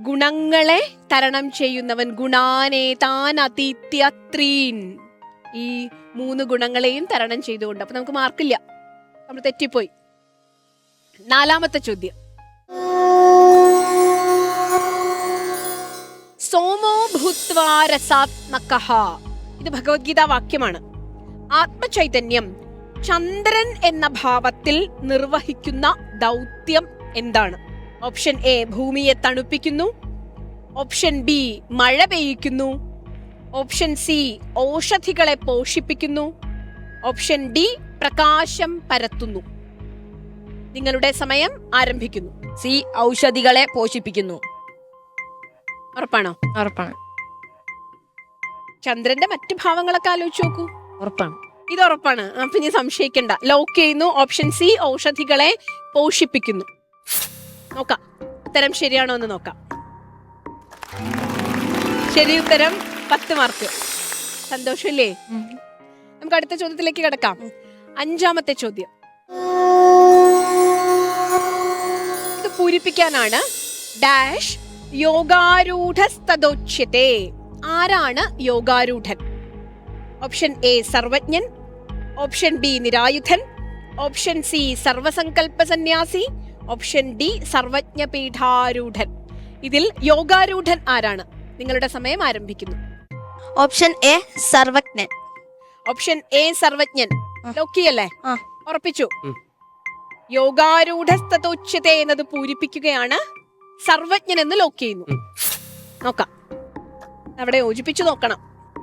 ഗുണങ്ങളെ തരണം ചെയ്യുന്നവൻ. ഗുണാനേതാൻ അതീത്യത്രീൻ. ഈ 3 ഗുണങ്ങളെയും തരണം ചെയ്തുകൊണ്ട്. അപ്പൊ നമുക്ക് മാർക്കില്ല, നമ്മൾ തെറ്റിപ്പോയി. 4ാമത്തെ ചോദ്യം. സോമോ ഭൂത്വാ രസാത്മകഃ. ഇത് ഭഗവത്ഗീത വാക്യമാണ്. ആത്മചൈതന്യം ചന്ദ്രൻ എന്ന ഭാവത്തിൽ നിർവഹിക്കുന്ന ദൗത്യം എന്താണ്? ഓപ്ഷൻ എ ഭൂമിയെ തണുപ്പിക്കുന്നു, ഓപ്ഷൻ ബി മഴ പെയ്യിക്കുന്നു. ഓപ്ഷൻ സി ഔഷധികളെ പോഷിപ്പിക്കുന്നു. ഓപ്ഷൻ ഡി പ്രകാശം പരത്തുന്നു. നിങ്ങളുടെ സമയം ആരംഭിക്കുന്നു. സി ഔഷധികളെ പോഷിപ്പിക്കുന്നു. ഉറപ്പാണോ? ഉറപ്പാണ്. ചന്ദ്രന്റെ മറ്റു ഭാവങ്ങളൊക്കെ ആലോചിച്ച് നോക്കൂ. ഉറപ്പാണ്. ഇത് ഉറപ്പാണ്. അപ്പൊ ഇനി സംശയിക്കണ്ട. ലോക്ക് ചെയ്യുന്നു. ഓപ്ഷൻ സി ഔഷധികളെ പോഷിപ്പിക്കുന്നു. നോക്കാം ഉത്തരം ശരിയാണോ എന്ന് നോക്കാം. ശരി ഉത്തരം 10 മാർക്ക്. സന്തോഷമില്ലേ? നമുക്ക് അടുത്ത ചോദ്യത്തിലേക്ക് കിടക്കാം. 5ാമത്തെ ചോദ്യം ഇത് പൂരിപ്പിക്കാനാണ്. ഡാഷ് യോഗാരൂഢസ്തദോച്യത്തെ. ആരാണ് യോഗാരൂഢൻ? ഓപ്ഷൻ എ സർവജ്ഞൻ. ഓപ്ഷൻ ബി നിരായുധൻ. ഓപ്ഷൻ സി സർവസങ്കല്പ സന്യാസി. ഓപ്ഷൻ ഡി സർവജ്ഞ പീഠാരൂഢൻ. ഇതിൽ യോഗാരൂഢൻ ആരാണ്? നിങ്ങളുടെ സമയം ആരംഭിക്കുന്നു. ഓപ്ഷൻ എ സർവജ്ഞൻ. ഓപ്ഷൻ എ സർവജ്ഞൻ ലോക്കിയല്ലേ? ആ. ഉറപ്പിച്ചു. യോഗാരൂഢസ്തോച്യത്തെ എന്നത് പൂരിപ്പിക്കുകയാണ്. സർവജ്ഞൻ എന്ന് ലോക്ക് ചെയ്യുന്നു. നോക്കാം, അവിടെ യോജിപ്പിച്ചു നോക്കണം.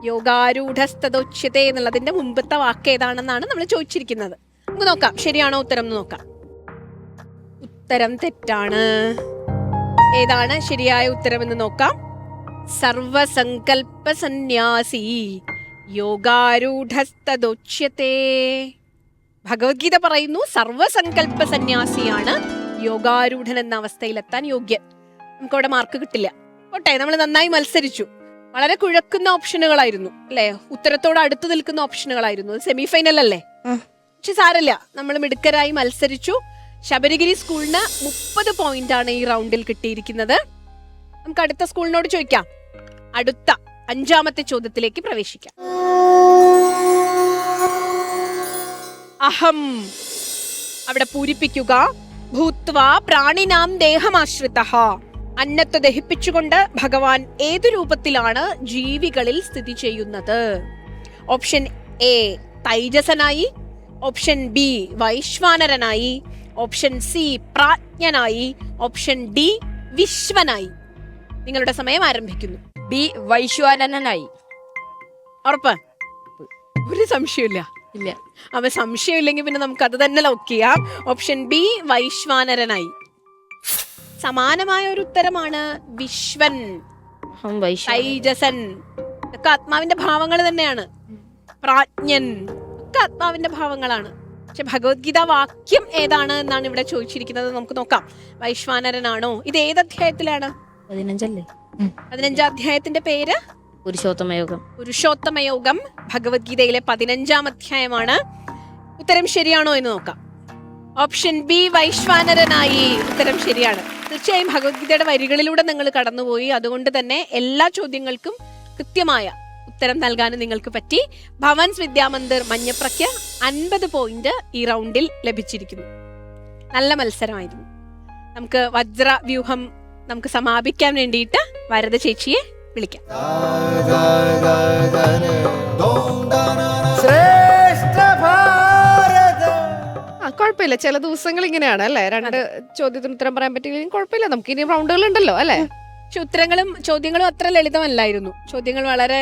യോഗാരൂഢസ്തോച്യത്തെ എന്നുള്ളതിന്റെ മുമ്പത്തെ വാക്ക് ഏതാണെന്നാണ് നമ്മൾ ചോദിച്ചിരിക്കുന്നത്. നമുക്ക് നോക്കാം ശരിയാണോ ഉത്തരം എന്ന് നോക്കാം. ഉത്തരം തെറ്റാണ്. ഏതാണ് ശരിയായ ഉത്തരം എന്ന് നോക്കാം. സർവസങ്കല്പ സന്യാസി യോഗാരൂഢസ്തദോച്യത്തെ. ഭഗവത്ഗീത പറയുന്നു സർവസങ്കല്പ സന്യാസിയാണ് യോഗാരൂഢൻ എന്ന അവസ്ഥയിലെത്താൻ യോഗ്യൻ. നമുക്കവിടെ മാർക്ക് കിട്ടില്ല. ഓട്ടെ, നമ്മൾ നന്നായി മത്സരിച്ചു. വളരെ കുഴക്കുന്ന ഓപ്ഷനുകളായിരുന്നു അല്ലേ? ഉത്തരത്തോട് അടുത്ത് നിൽക്കുന്ന ഓപ്ഷനുകളായിരുന്നു. സെമി ഫൈനൽ അല്ലേ? പക്ഷെ സാരല്ല, നമ്മൾ മിടുക്കരായി മത്സരിച്ചു. ശബരിഗിരി സ്കൂളിന് 30 പോയിന്റ് ആണ് ഈ റൗണ്ടിൽ കിട്ടിയിരിക്കുന്നത്. നമുക്ക് അടുത്ത സ്കൂളിനോട് ചോദിക്കാം. അടുത്ത 5ാമത്തെ ചോദ്യത്തിലേക്ക് പ്രവേശിക്കാം. അഹം അവിടെ പൂരിപ്പിക്കുക. ഭൂത്വാ പ്രാണിനാം ദേഹമാശ്രിതഃ. അന്നത്തെ ദഹിപ്പിച്ചുകൊണ്ട് ഭഗവാൻ ഏതു രൂപത്തിലാണ് ജീവികളിൽ സ്ഥിതി ചെയ്യുന്നത്? ഓപ്ഷൻ എ തൈജസനായി. ഓപ്ഷൻ ബി വൈശ്വാനരനായി. ഓപ്ഷൻ സി പ്രാജ്ഞനായി. ഓപ്ഷൻ ഡി വിശ്വനായി. നിങ്ങളുടെ സമയം ആരംഭിക്കുന്നു. ബി വൈശ്വാനരനായി. ഉറപ്പ്? ഒരു സംശയമില്ല. ഇല്ല. അവ സംശയമില്ലെങ്കിൽ പിന്നെ നമുക്ക് അത് തന്നെ ലോക്ക് ചെയ്യാം. ഓപ്ഷൻ ബി വൈശ്വാനരനായി. സമാനമായ ഒരു ഉത്തരമാണ് വിശ്വൻ, തൈജസൻ. ഇതൊക്കെ ആത്മാവിന്റെ ഭാവങ്ങൾ തന്നെയാണ്. പ്രാജ്ഞൻ ഒക്കെ ആത്മാവിന്റെ ഭാവങ്ങളാണ്. പക്ഷെ ഭഗവത്ഗീത വാക്യം ഏതാണ് എന്നാണ് ഇവിടെ ചോദിച്ചിരിക്കുന്നത്. നമുക്ക് നോക്കാം. വൈശ്വാനരനാണോ? ഇത് ഏത് അധ്യായത്തിലാണ്? 15 15ാം അധ്യായത്തിന്റെ പേര് പുരുഷോത്തമയോഗം. പുരുഷോത്തമയോഗം ഭഗവത്ഗീതയിലെ 15ാം അധ്യായമാണ്. ഉത്തരം ശരിയാണോ എന്ന് നോക്കാം. ഓപ്ഷൻ ബി വൈശ്വാനരനായി. ഉത്തരം ശരിയാണ്. തീർച്ചയായും ഭഗവത്ഗീതയുടെ വരികളിലൂടെ നിങ്ങൾ കടന്നുപോയി. അതുകൊണ്ട് തന്നെ എല്ലാ ചോദ്യങ്ങൾക്കും കൃത്യമായ ഉത്തരം നൽകാനും നിങ്ങൾക്ക് പറ്റി. ഭവൻസ് വിദ്യാമന്ദിർ മഞ്ഞപ്രയ്ക്ക് 50 പോയിന്റ് ഈ റൗണ്ടിൽ ലഭിച്ചിരിക്കുന്നു. നല്ല മത്സരമായിരുന്നു. നമുക്ക് വജ്രവ്യൂഹം നമുക്ക് സമാപിക്കാൻ വേണ്ടിയിട്ട് വരദ ചേച്ചിയെ വിളിക്കാം. കുഴപ്പമില്ല, ചില ദിവസങ്ങൾ ഇങ്ങനെയാണ് അല്ലേ? 2 ചോദ്യത്തിന് ഉത്തരം പറയാൻ പറ്റില്ലെങ്കിൽ കുഴപ്പമില്ല, നമുക്ക് ഇനി റൗണ്ടുകൾ ഉണ്ടല്ലോ അല്ലേ? പക്ഷെ ഉത്തരങ്ങളും ചോദ്യങ്ങളും അത്ര ലളിതമല്ലായിരുന്നു. ചോദ്യങ്ങൾ വളരെ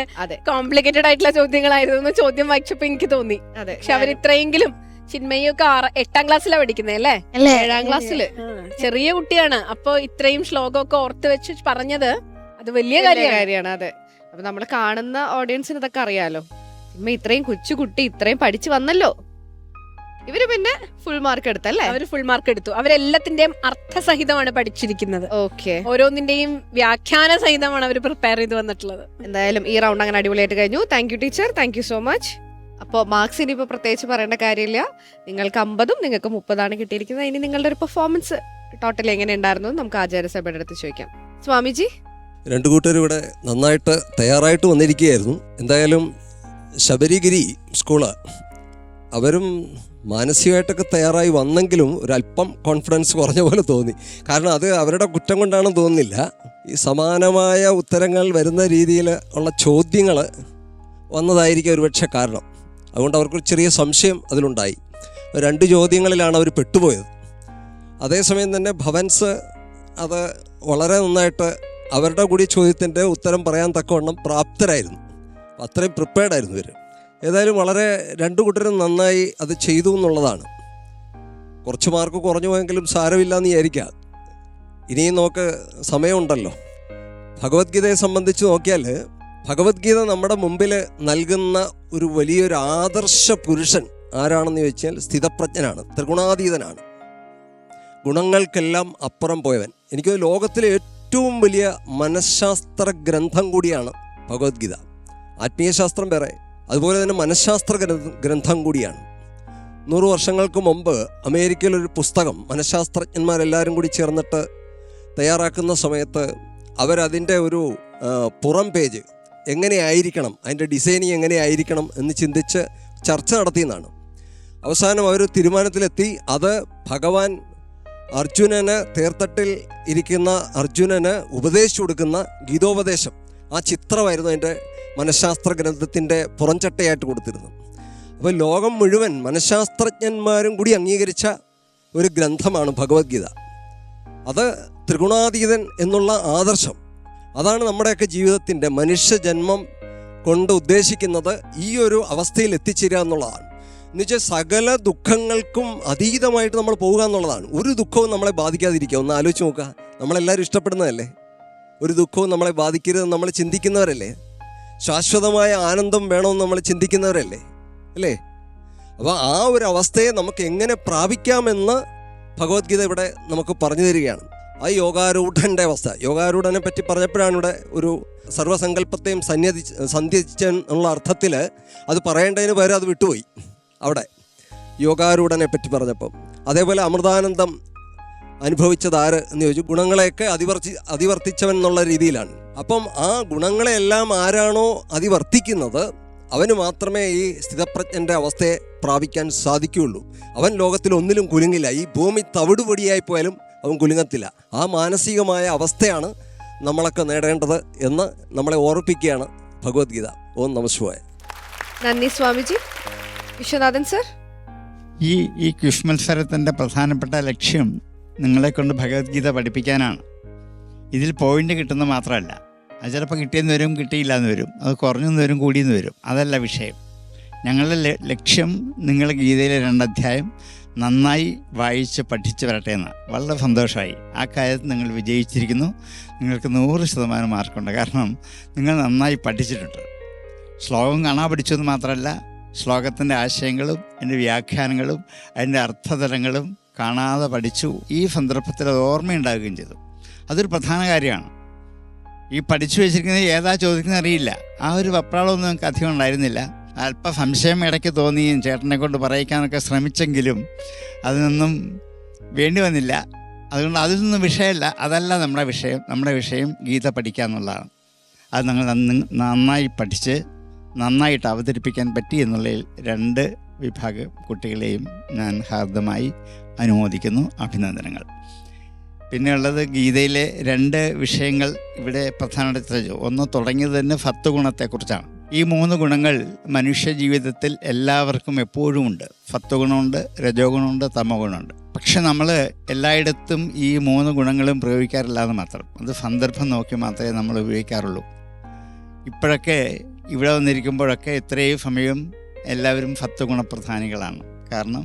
കോംപ്ലിക്കേറ്റഡ് ആയിട്ടുള്ള ചോദ്യങ്ങളായിരുന്നു. ചോദ്യം വായിച്ചപ്പോ എനിക്ക് തോന്നി. പക്ഷെ അവർ ഇത്രയെങ്കിലും ചിന്മയൊക്കെ 8ാം ക്ലാസ്സിലാണ് പഠിക്കുന്നത് അല്ലേ? 7ാം ക്ലാസ്സില് ചെറിയ കുട്ടിയാണ്. അപ്പൊ ഇത്രയും ശ്ലോകമൊക്കെ ഓർത്ത് വെച്ച് പറഞ്ഞത് അത് വലിയ കാര്യമാണ്. അതെ. അപ്പൊ നമ്മൾ കാണുന്ന ഓഡിയൻസിന് ഇതൊക്കെ അറിയാലോ. ഇത്രയും കൊച്ചുകുട്ടി ഇത്രയും പഠിച്ചു വന്നല്ലോ. ഇവര് പിന്നെ ഫുൾ മാർക്ക് എടുത്തല്ലേ? അവര് ഫുൾ മാർക്ക് എടുത്തു. അവരെല്ലാത്തിന്റെയും അർത്ഥസഹിതമാണ് പഠിച്ചിരിക്കുന്നത്. ഓക്കെ, ഓരോന്നിന്റെയും വ്യാഖ്യാന സഹിതമാണ് അവർ പ്രിപ്പയർ ചെയ്ത് വന്നിട്ടുള്ളത്. എന്തായാലും ഈ റൗണ്ട് അങ്ങനെ അടിപൊളിയായിട്ട് കഴിഞ്ഞു. Thank you teacher, thank you so much. അപ്പോൾ മാർക്സ് ഇനിയിപ്പോൾ പ്രത്യേകിച്ച് പറയേണ്ട കാര്യമില്ല. നിങ്ങൾക്ക് 50ഉം നിങ്ങൾക്ക് 30 കിട്ടിയിരിക്കുന്നത്. ഇനി നിങ്ങളുടെ ഒരു പെർഫോമൻസ് ടോട്ടൽ എങ്ങനെ ഉണ്ടായിരുന്നു നമുക്ക് ആചാര്യസഭയുടെ അടുത്ത് ചോദിക്കാം. സ്വാമിജി, 2 കൂട്ടരും ഇവിടെ നന്നായിട്ട് തയ്യാറായിട്ട് വന്നിരിക്കുകയായിരുന്നു. എന്തായാലും ശബരിഗിരി സ്കൂള് അവരും മാനസികമായിട്ടൊക്കെ തയ്യാറായി വന്നെങ്കിലും ഒരല്പം കോൺഫിഡൻസ് കുറഞ്ഞ പോലെ തോന്നി. കാരണം അത് അവരുടെ കുറ്റം കൊണ്ടാണെന്ന് തോന്നുന്നില്ല. ഈ സമാനമായ ഉത്തരങ്ങൾ വരുന്ന രീതിയിൽ ഉള്ള ചോദ്യങ്ങൾ വന്നതായിരിക്കും ഒരുപക്ഷെ കാരണം. അതുകൊണ്ട് അവർക്കൊരു ചെറിയ സംശയം അതിലുണ്ടായി. 2 ചോദ്യങ്ങളിലാണ് അവർ പെട്ടുപോയത്. അതേസമയം തന്നെ ഭവൻസ് അത് വളരെ നന്നായിട്ട് അവരുടെ കൂടി ചോദ്യത്തിൻ്റെ ഉത്തരം പറയാൻ തക്കവണ്ണം പ്രാപ്തരായിരുന്നു. അത്രയും പ്രിപ്പയർഡ് ആയിരുന്നു ഇവർ. ഏതായാലും വളരെ രണ്ടു കൂട്ടരും നന്നായി അത് ചെയ്തു എന്നുള്ളതാണ്. കുറച്ച് മാർക്ക് കുറഞ്ഞു പോയെങ്കിലും സാരമില്ല എന്ന് വിചാരിക്കുക. ഇനിയും നമുക്ക് സമയമുണ്ടല്ലോ. ഭഗവത്ഗീതയെ സംബന്ധിച്ച് നോക്കിയാൽ ഭഗവത്ഗീത നമ്മുടെ മുമ്പിൽ നൽകുന്ന ഒരു വലിയൊരു ആദർശ പുരുഷൻ ആരാണെന്ന് ചോദിച്ചാൽ സ്ഥിതപ്രജ്ഞനാണ്, ത്രിഗുണാതീതനാണ്, ഗുണങ്ങൾക്കെല്ലാം അപ്പുറം പോയവൻ. എനിക്ക് ലോകത്തിലെ ഏറ്റവും വലിയ മനഃശാസ്ത്ര ഗ്രന്ഥം കൂടിയാണ് ഭഗവത്ഗീത. ആത്മീയശാസ്ത്രം വേറെ, അതുപോലെ തന്നെ മനഃശാസ്ത്ര ഗ്രന്ഥം കൂടിയാണ്. 100 വർഷങ്ങൾക്ക് മുമ്പ് അമേരിക്കയിലൊരു പുസ്തകം മനഃശാസ്ത്രജ്ഞന്മാരെല്ലാവരും കൂടി ചേർന്നിട്ട് തയ്യാറാക്കുന്ന സമയത്ത് അവരതിൻ്റെ ഒരു പുറം പേജ് എങ്ങനെയായിരിക്കണം, അതിൻ്റെ ഡിസൈനിങ് എങ്ങനെയായിരിക്കണം എന്ന് ചിന്തിച്ച് ചർച്ച നടത്തിയെന്നാണ്. അവസാനം അവർ തീരുമാനത്തിലെത്തി അത് ഭഗവാൻ അർജുനന്, തേർത്തട്ടിൽ ഇരിക്കുന്ന അർജുനന് ഉപദേശിച്ചു കൊടുക്കുന്ന ഗീതോപദേശം, ആ ചിത്രമായിരുന്നു അതിൻ്റെ മനഃശാസ്ത്ര ഗ്രന്ഥത്തിൻ്റെ പുറംചട്ടയായിട്ട് കൊടുത്തിരുന്നത്. അപ്പോൾ ലോകം മുഴുവൻ മനഃശാസ്ത്രജ്ഞന്മാരും കൂടി അംഗീകരിച്ച ഒരു ഗ്രന്ഥമാണ് ഭഗവത്ഗീത. അത് ത്രിഗുണാതീതൻ എന്നുള്ള ആദർശം, അതാണ് നമ്മുടെയൊക്കെ ജീവിതത്തിൻ്റെ മനുഷ്യജന്മം കൊണ്ട് ഉദ്ദേശിക്കുന്നത്. ഈ ഒരു അവസ്ഥയിൽ എത്തിച്ചേരുക എന്നുള്ളതാണ്. എന്നുവെച്ചാൽ സകല ദുഃഖങ്ങൾക്കും അതീതമായിട്ട് നമ്മൾ പോവുക എന്നുള്ളതാണ്. ഒരു ദുഃഖവും നമ്മളെ ബാധിക്കാതിരിക്കുക. ഒന്ന് ആലോചിച്ച് നോക്കുക. നമ്മളെല്ലാവരും ഇഷ്ടപ്പെടുന്നതല്ലേ? ഒരു ദുഃഖവും നമ്മളെ ബാധിക്കരുതെന്ന് നമ്മൾ ചിന്തിക്കുന്നവരല്ലേ? ശാശ്വതമായ ആനന്ദം വേണമെന്ന് നമ്മൾ ചിന്തിക്കുന്നവരല്ലേ? അല്ലേ? അപ്പോൾ ആ ഒരു അവസ്ഥയെ നമുക്ക് എങ്ങനെ പ്രാപിക്കാമെന്ന് ഭഗവത്ഗീത ഇവിടെ നമുക്ക് പറഞ്ഞു തരികയാണ്. ആ യോഗാരൂഢൻ്റെ അവസ്ഥ, യോഗാരൂഢനെ പറ്റി പറഞ്ഞപ്പോഴാണ് ഇവിടെ ഒരു സർവ്വസങ്കല്പത്തെയും സന്ധ്യച്ചെന്നുള്ള അർത്ഥത്തിൽ അത് പറയേണ്ടതിന് പകരം അത് വിട്ടുപോയി അവിടെ യോഗാരൂഢനെ പറ്റി പറഞ്ഞപ്പം. അതേപോലെ അമൃതാനന്ദം അനുഭവിച്ചത് ആര് എന്ന് ചോദിച്ചു. ഗുണങ്ങളെയൊക്കെ അതിവർത്തിച്ചവൻ എന്നുള്ള രീതിയിലാണ്. അപ്പം ആ ഗുണങ്ങളെല്ലാം ആരാണോ അതിവർത്തിക്കുന്നത് അവന് മാത്രമേ ഈ സ്ഥിതപ്രജ്ഞൻ്റെ അവസ്ഥയെ പ്രാപിക്കാൻ സാധിക്കുകയുള്ളൂ. അവൻ ലോകത്തിൽ ഒന്നിലും കുലുങ്ങില്ല. ഈ ഭൂമി തവിടുപൊടിയായി പോയാലും അവൻ കുലുങ്ങത്തില്ല. ആ മാനസികമായ അവസ്ഥയാണ് നമ്മളൊക്കെ നേടേണ്ടത് എന്ന് നമ്മളെ ഓർപ്പിക്കുകയാണ് ഭഗവത്ഗീത. ഓം നമഃ ശിവായ. നന്ദി സ്വാമിജി. വിശ്വനാഥൻ സർ, ഈ ക്വിസ് മത്സരത്തിൻ്റെ പ്രധാനപ്പെട്ട ലക്ഷ്യം നിങ്ങളെ കൊണ്ട് ഭഗവത്ഗീത പഠിപ്പിക്കാനാണ്. ഇതിൽ പോയിന്റ് കിട്ടുന്നത് മാത്രമല്ല, അത് ചിലപ്പോൾ കിട്ടിയെന്ന് വരും, കിട്ടിയില്ല എന്ന് വരും, അത് കുറഞ്ഞെന്ന് വരും, കൂടിയെന്ന് വരും. അതല്ല വിഷയം. ഞങ്ങളുടെ ലക്ഷ്യം നിങ്ങൾ ഗീതയിലെ 2 അധ്യായം നന്നായി വായിച്ച് പഠിച്ച് വരട്ടെ എന്ന്. വളരെ സന്തോഷമായി. ആ കാര്യത്തിൽ നിങ്ങൾ വിജയിച്ചിരിക്കുന്നു. നിങ്ങൾക്ക് 100% മാർക്കുണ്ട്. കാരണം നിങ്ങൾ നന്നായി പഠിച്ചിട്ടുണ്ട്. ശ്ലോകം കാണാൻ പഠിച്ചതെന്ന് മാത്രമല്ല, ശ്ലോകത്തിൻ്റെ ആശയങ്ങളും അതിൻ്റെ വ്യാഖ്യാനങ്ങളും അതിൻ്റെ അർത്ഥതലങ്ങളും കാണാതെ പഠിച്ചു. ഈ സന്ദർഭത്തിൽ അത് ഓർമ്മയുണ്ടാകുകയും ചെയ്തു. അതൊരു പ്രധാന കാര്യമാണ്. ഈ പഠിച്ചു വെച്ചിരിക്കുന്നത് ഏതാ ചോദിക്കുന്നത് അറിയില്ല. ആ ഒരു വെപ്രാളമൊന്നും നമുക്ക് അധികം ഉണ്ടായിരുന്നില്ല. അല്പ സംശയം ഇടയ്ക്ക് തോന്നിയും ചേട്ടനെ കൊണ്ട് പറയിക്കാനൊക്കെ ശ്രമിച്ചെങ്കിലും അതിനൊന്നും വേണ്ടി വന്നില്ല. അതുകൊണ്ട് അതിനൊന്നും വിഷയമല്ല. അതല്ല നമ്മുടെ വിഷയം. നമ്മുടെ വിഷയം ഗീത പഠിക്കുക എന്നുള്ളതാണ്. അത് നിങ്ങൾ നന്നായി പഠിച്ച് നന്നായിട്ട് അവതരിപ്പിക്കാൻ പറ്റി എന്നുള്ളതിൽ 2 വിഭാഗം കുട്ടികളെയും ഞാൻ ഹാർദമായി അനുമോദിക്കുന്നു. അഭിനന്ദനങ്ങൾ. പിന്നെയുള്ളത് ഗീതയിലെ 2 വിഷയങ്ങൾ ഇവിടെ പ്രധാനമായിട്ട്. ഒന്ന് തുടങ്ങിയത് തന്നെ 10 ഗുണത്തെക്കുറിച്ചാണ്. ഈ 3 ഗുണങ്ങൾ മനുഷ്യ ജീവിതത്തിൽ എല്ലാവർക്കും എപ്പോഴും ഉണ്ട്. 10 ഗുണമുണ്ട്, രജോ ഗുണമുണ്ട്, തമോ ഗുണമുണ്ട്. പക്ഷെ നമ്മൾ എല്ലായിടത്തും ഈ 3 ഗുണങ്ങളും പ്രയോഗിക്കാറില്ല എന്ന് മാത്രം. അത് സന്ദർഭം നോക്കി മാത്രമേ നമ്മൾ ഉപയോഗിക്കാറുള്ളൂ. ഇപ്പോഴൊക്കെ ഇവിടെ വന്നിരിക്കുമ്പോഴൊക്കെ ഇത്രയും സമയം എല്ലാവരും 10 ഗുണപ്രധാനികളാണ്. കാരണം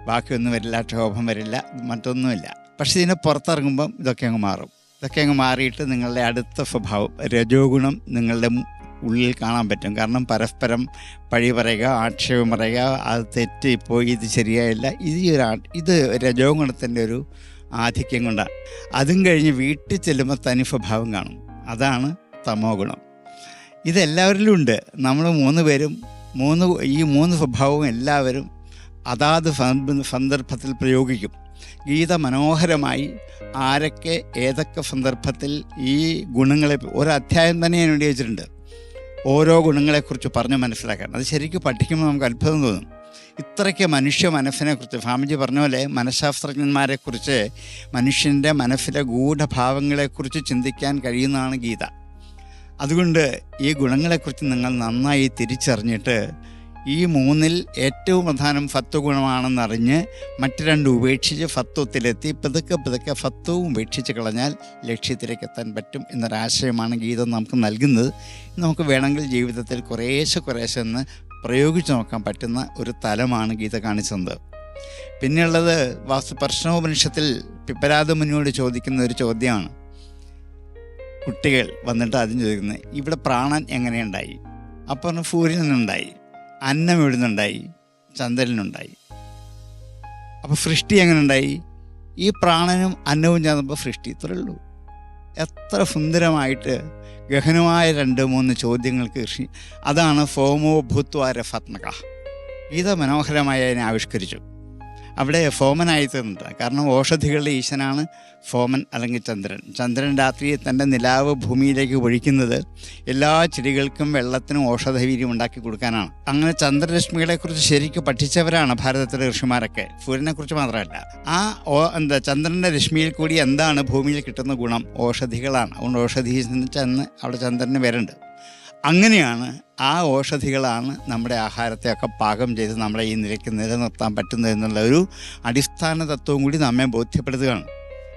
ബാക്കിയൊന്നും വരില്ല, ക്ഷോഭം വരില്ല, മറ്റൊന്നുമില്ല. പക്ഷെ ഇതിനെ പുറത്തിറങ്ങുമ്പം ഇതൊക്കെ അങ്ങ് മാറും. ഇതൊക്കെ അങ്ങ് മാറിയിട്ട് നിങ്ങളുടെ അടുത്ത സ്വഭാവം രജോ ഗുണം നിങ്ങളുടെ ഉള്ളിൽ കാണാൻ പറ്റും. കാരണം പരസ്പരം പഴി പറയുക, ആക്ഷേപം പറയുക, അത് തെറ്റിപ്പോയി, ഇത് ശരിയായില്ല, ഇത് രജോ ഗുണത്തിൻ്റെ ഒരു ആധിക്യം കൊണ്ടാണ്. അതും കഴിഞ്ഞ് വീട്ടിൽ ചെല്ലുമ്പോൾ തനി സ്വഭാവം കാണും. അതാണ് തമോ ഗുണം. ഇതെല്ലാവരിലും ഉണ്ട്. നമ്മൾ 3 പേരും ഈ 3 സ്വഭാവവും എല്ലാവരും അതാത് സന്ദർഭത്തിൽ പ്രയോഗിക്കും. ഗീത മനോഹരമായി ആരൊക്കെ ഏതൊക്കെ സന്ദർഭത്തിൽ ഈ ഗുണങ്ങളെ, ഒരധ്യായം തന്നെ ഞാൻ വേണ്ടി വെച്ചിട്ടുണ്ട്, ഓരോ ഗുണങ്ങളെക്കുറിച്ച് പറഞ്ഞ് മനസ്സിലാക്കാൻ. അത് ശരിക്കും പഠിക്കുമ്പോൾ നമുക്ക് അത്ഭുതം തോന്നും. ഇത്രയ്ക്ക് മനുഷ്യ മനസ്സിനെക്കുറിച്ച് സ്വാമിജി പറഞ്ഞ പോലെ മനഃശാസ്ത്രജ്ഞന്മാരെക്കുറിച്ച്, മനുഷ്യൻ്റെ മനസ്സിലെ ഗൂഢഭാവങ്ങളെക്കുറിച്ച് ചിന്തിക്കാൻ കഴിയുന്നതാണ് ഗീത. അതുകൊണ്ട് ഈ ഗുണങ്ങളെക്കുറിച്ച് നിങ്ങൾ നന്നായി തിരിച്ചറിഞ്ഞിട്ട് ഈ മൂന്നിൽ ഏറ്റവും പ്രധാനം ഫത്വഗുണമാണെന്നറിഞ്ഞ് മറ്റ് രണ്ട് ഉപേക്ഷിച്ച് ഫത്വത്തിലെത്തി പതുക്കെ ഫത്വവും ഉപേക്ഷിച്ച് കളഞ്ഞാൽ ലക്ഷ്യത്തിലേക്ക് എത്താൻ പറ്റും എന്നൊരാശയമാണ് ഗീത നമുക്ക് നൽകുന്നത്. നമുക്ക് വേണമെങ്കിൽ ജീവിതത്തിൽ കുറേശ്ശെ ഒന്ന് പ്രയോഗിച്ച് നോക്കാൻ പറ്റുന്ന ഒരു തലമാണ് ഗീത കാണിച്ചത്. പിന്നെയുള്ളത് പ്രശ്നോപനിഷത്തിൽ പിപ്പലാദ മുനിയോട് ചോദിക്കുന്ന ഒരു ചോദ്യമാണ്. കുട്ടികൾ വന്നിട്ട് ആദ്യം ചോദിക്കുന്നത്, ഇവിടെ പ്രാണൻ എങ്ങനെയുണ്ടായി? അപ്പോൾ സൂര്യനുണ്ടായി, അന്നം എവിടുന്നുണ്ടായി? ചന്ദ്രനുണ്ടായി. അപ്പോൾ സൃഷ്ടി എങ്ങനെ ഉണ്ടായി? ഈ പ്രാണനും അന്നവും ചേർന്നപ്പോൾ സൃഷ്ടി. ഇത്രയേ ഉള്ളൂ. എത്ര സുന്ദരമായിട്ട് ഗഹനമായ 2-3 ചോദ്യങ്ങൾക്ക് കൃഷി. അതാണ് ഫോമോ ഭൂത്വ രഫാത്മക. ഗീത മനോഹരമായി അതിനെ ആവിഷ്കരിച്ചു. അവിടെ ഫോമനായി തീർന്നിട്ട്, കാരണം ഓഷധികളുടെ ഈശനാണ് ഫോമൻ അല്ലെങ്കിൽ ചന്ദ്രൻ. ചന്ദ്രൻ രാത്രി തൻ്റെ നിലാവ് ഭൂമിയിലേക്ക് ഒഴിക്കുന്നത് എല്ലാ ചെടികൾക്കും വെള്ളത്തിനും ഔഷധവീര്യം ഉണ്ടാക്കി കൊടുക്കാനാണ്. അങ്ങനെ ചന്ദ്രരശ്മികളെക്കുറിച്ച് ശരിക്കും പഠിച്ചവരാണ് ഭാരതത്തിലെ ഋഷിമാരൊക്കെ, സൂര്യനെക്കുറിച്ച് മാത്രമല്ല. ആ ചന്ദ്രൻ്റെ രശ്മിയിൽ കൂടി എന്താണ് ഭൂമിയിൽ കിട്ടുന്ന ഗുണം? ഔഷധികളാണ്. അതുകൊണ്ട് ഔഷധി ചെന്ന് അവിടെ ചന്ദ്രന് വരുന്നുണ്ട്. അങ്ങനെയാണ് ആ ഔഷധികളാണ് നമ്മുടെ ആഹാരത്തെയൊക്കെ പാകം ചെയ്ത് നമ്മളെ ഈ നിലയ്ക്ക് നിലനിർത്താൻ പറ്റുന്നത് എന്നുള്ള ഒരു അടിസ്ഥാന തത്വം കൂടി നമ്മെ ബോധ്യപ്പെടുത്തുകയാണ്.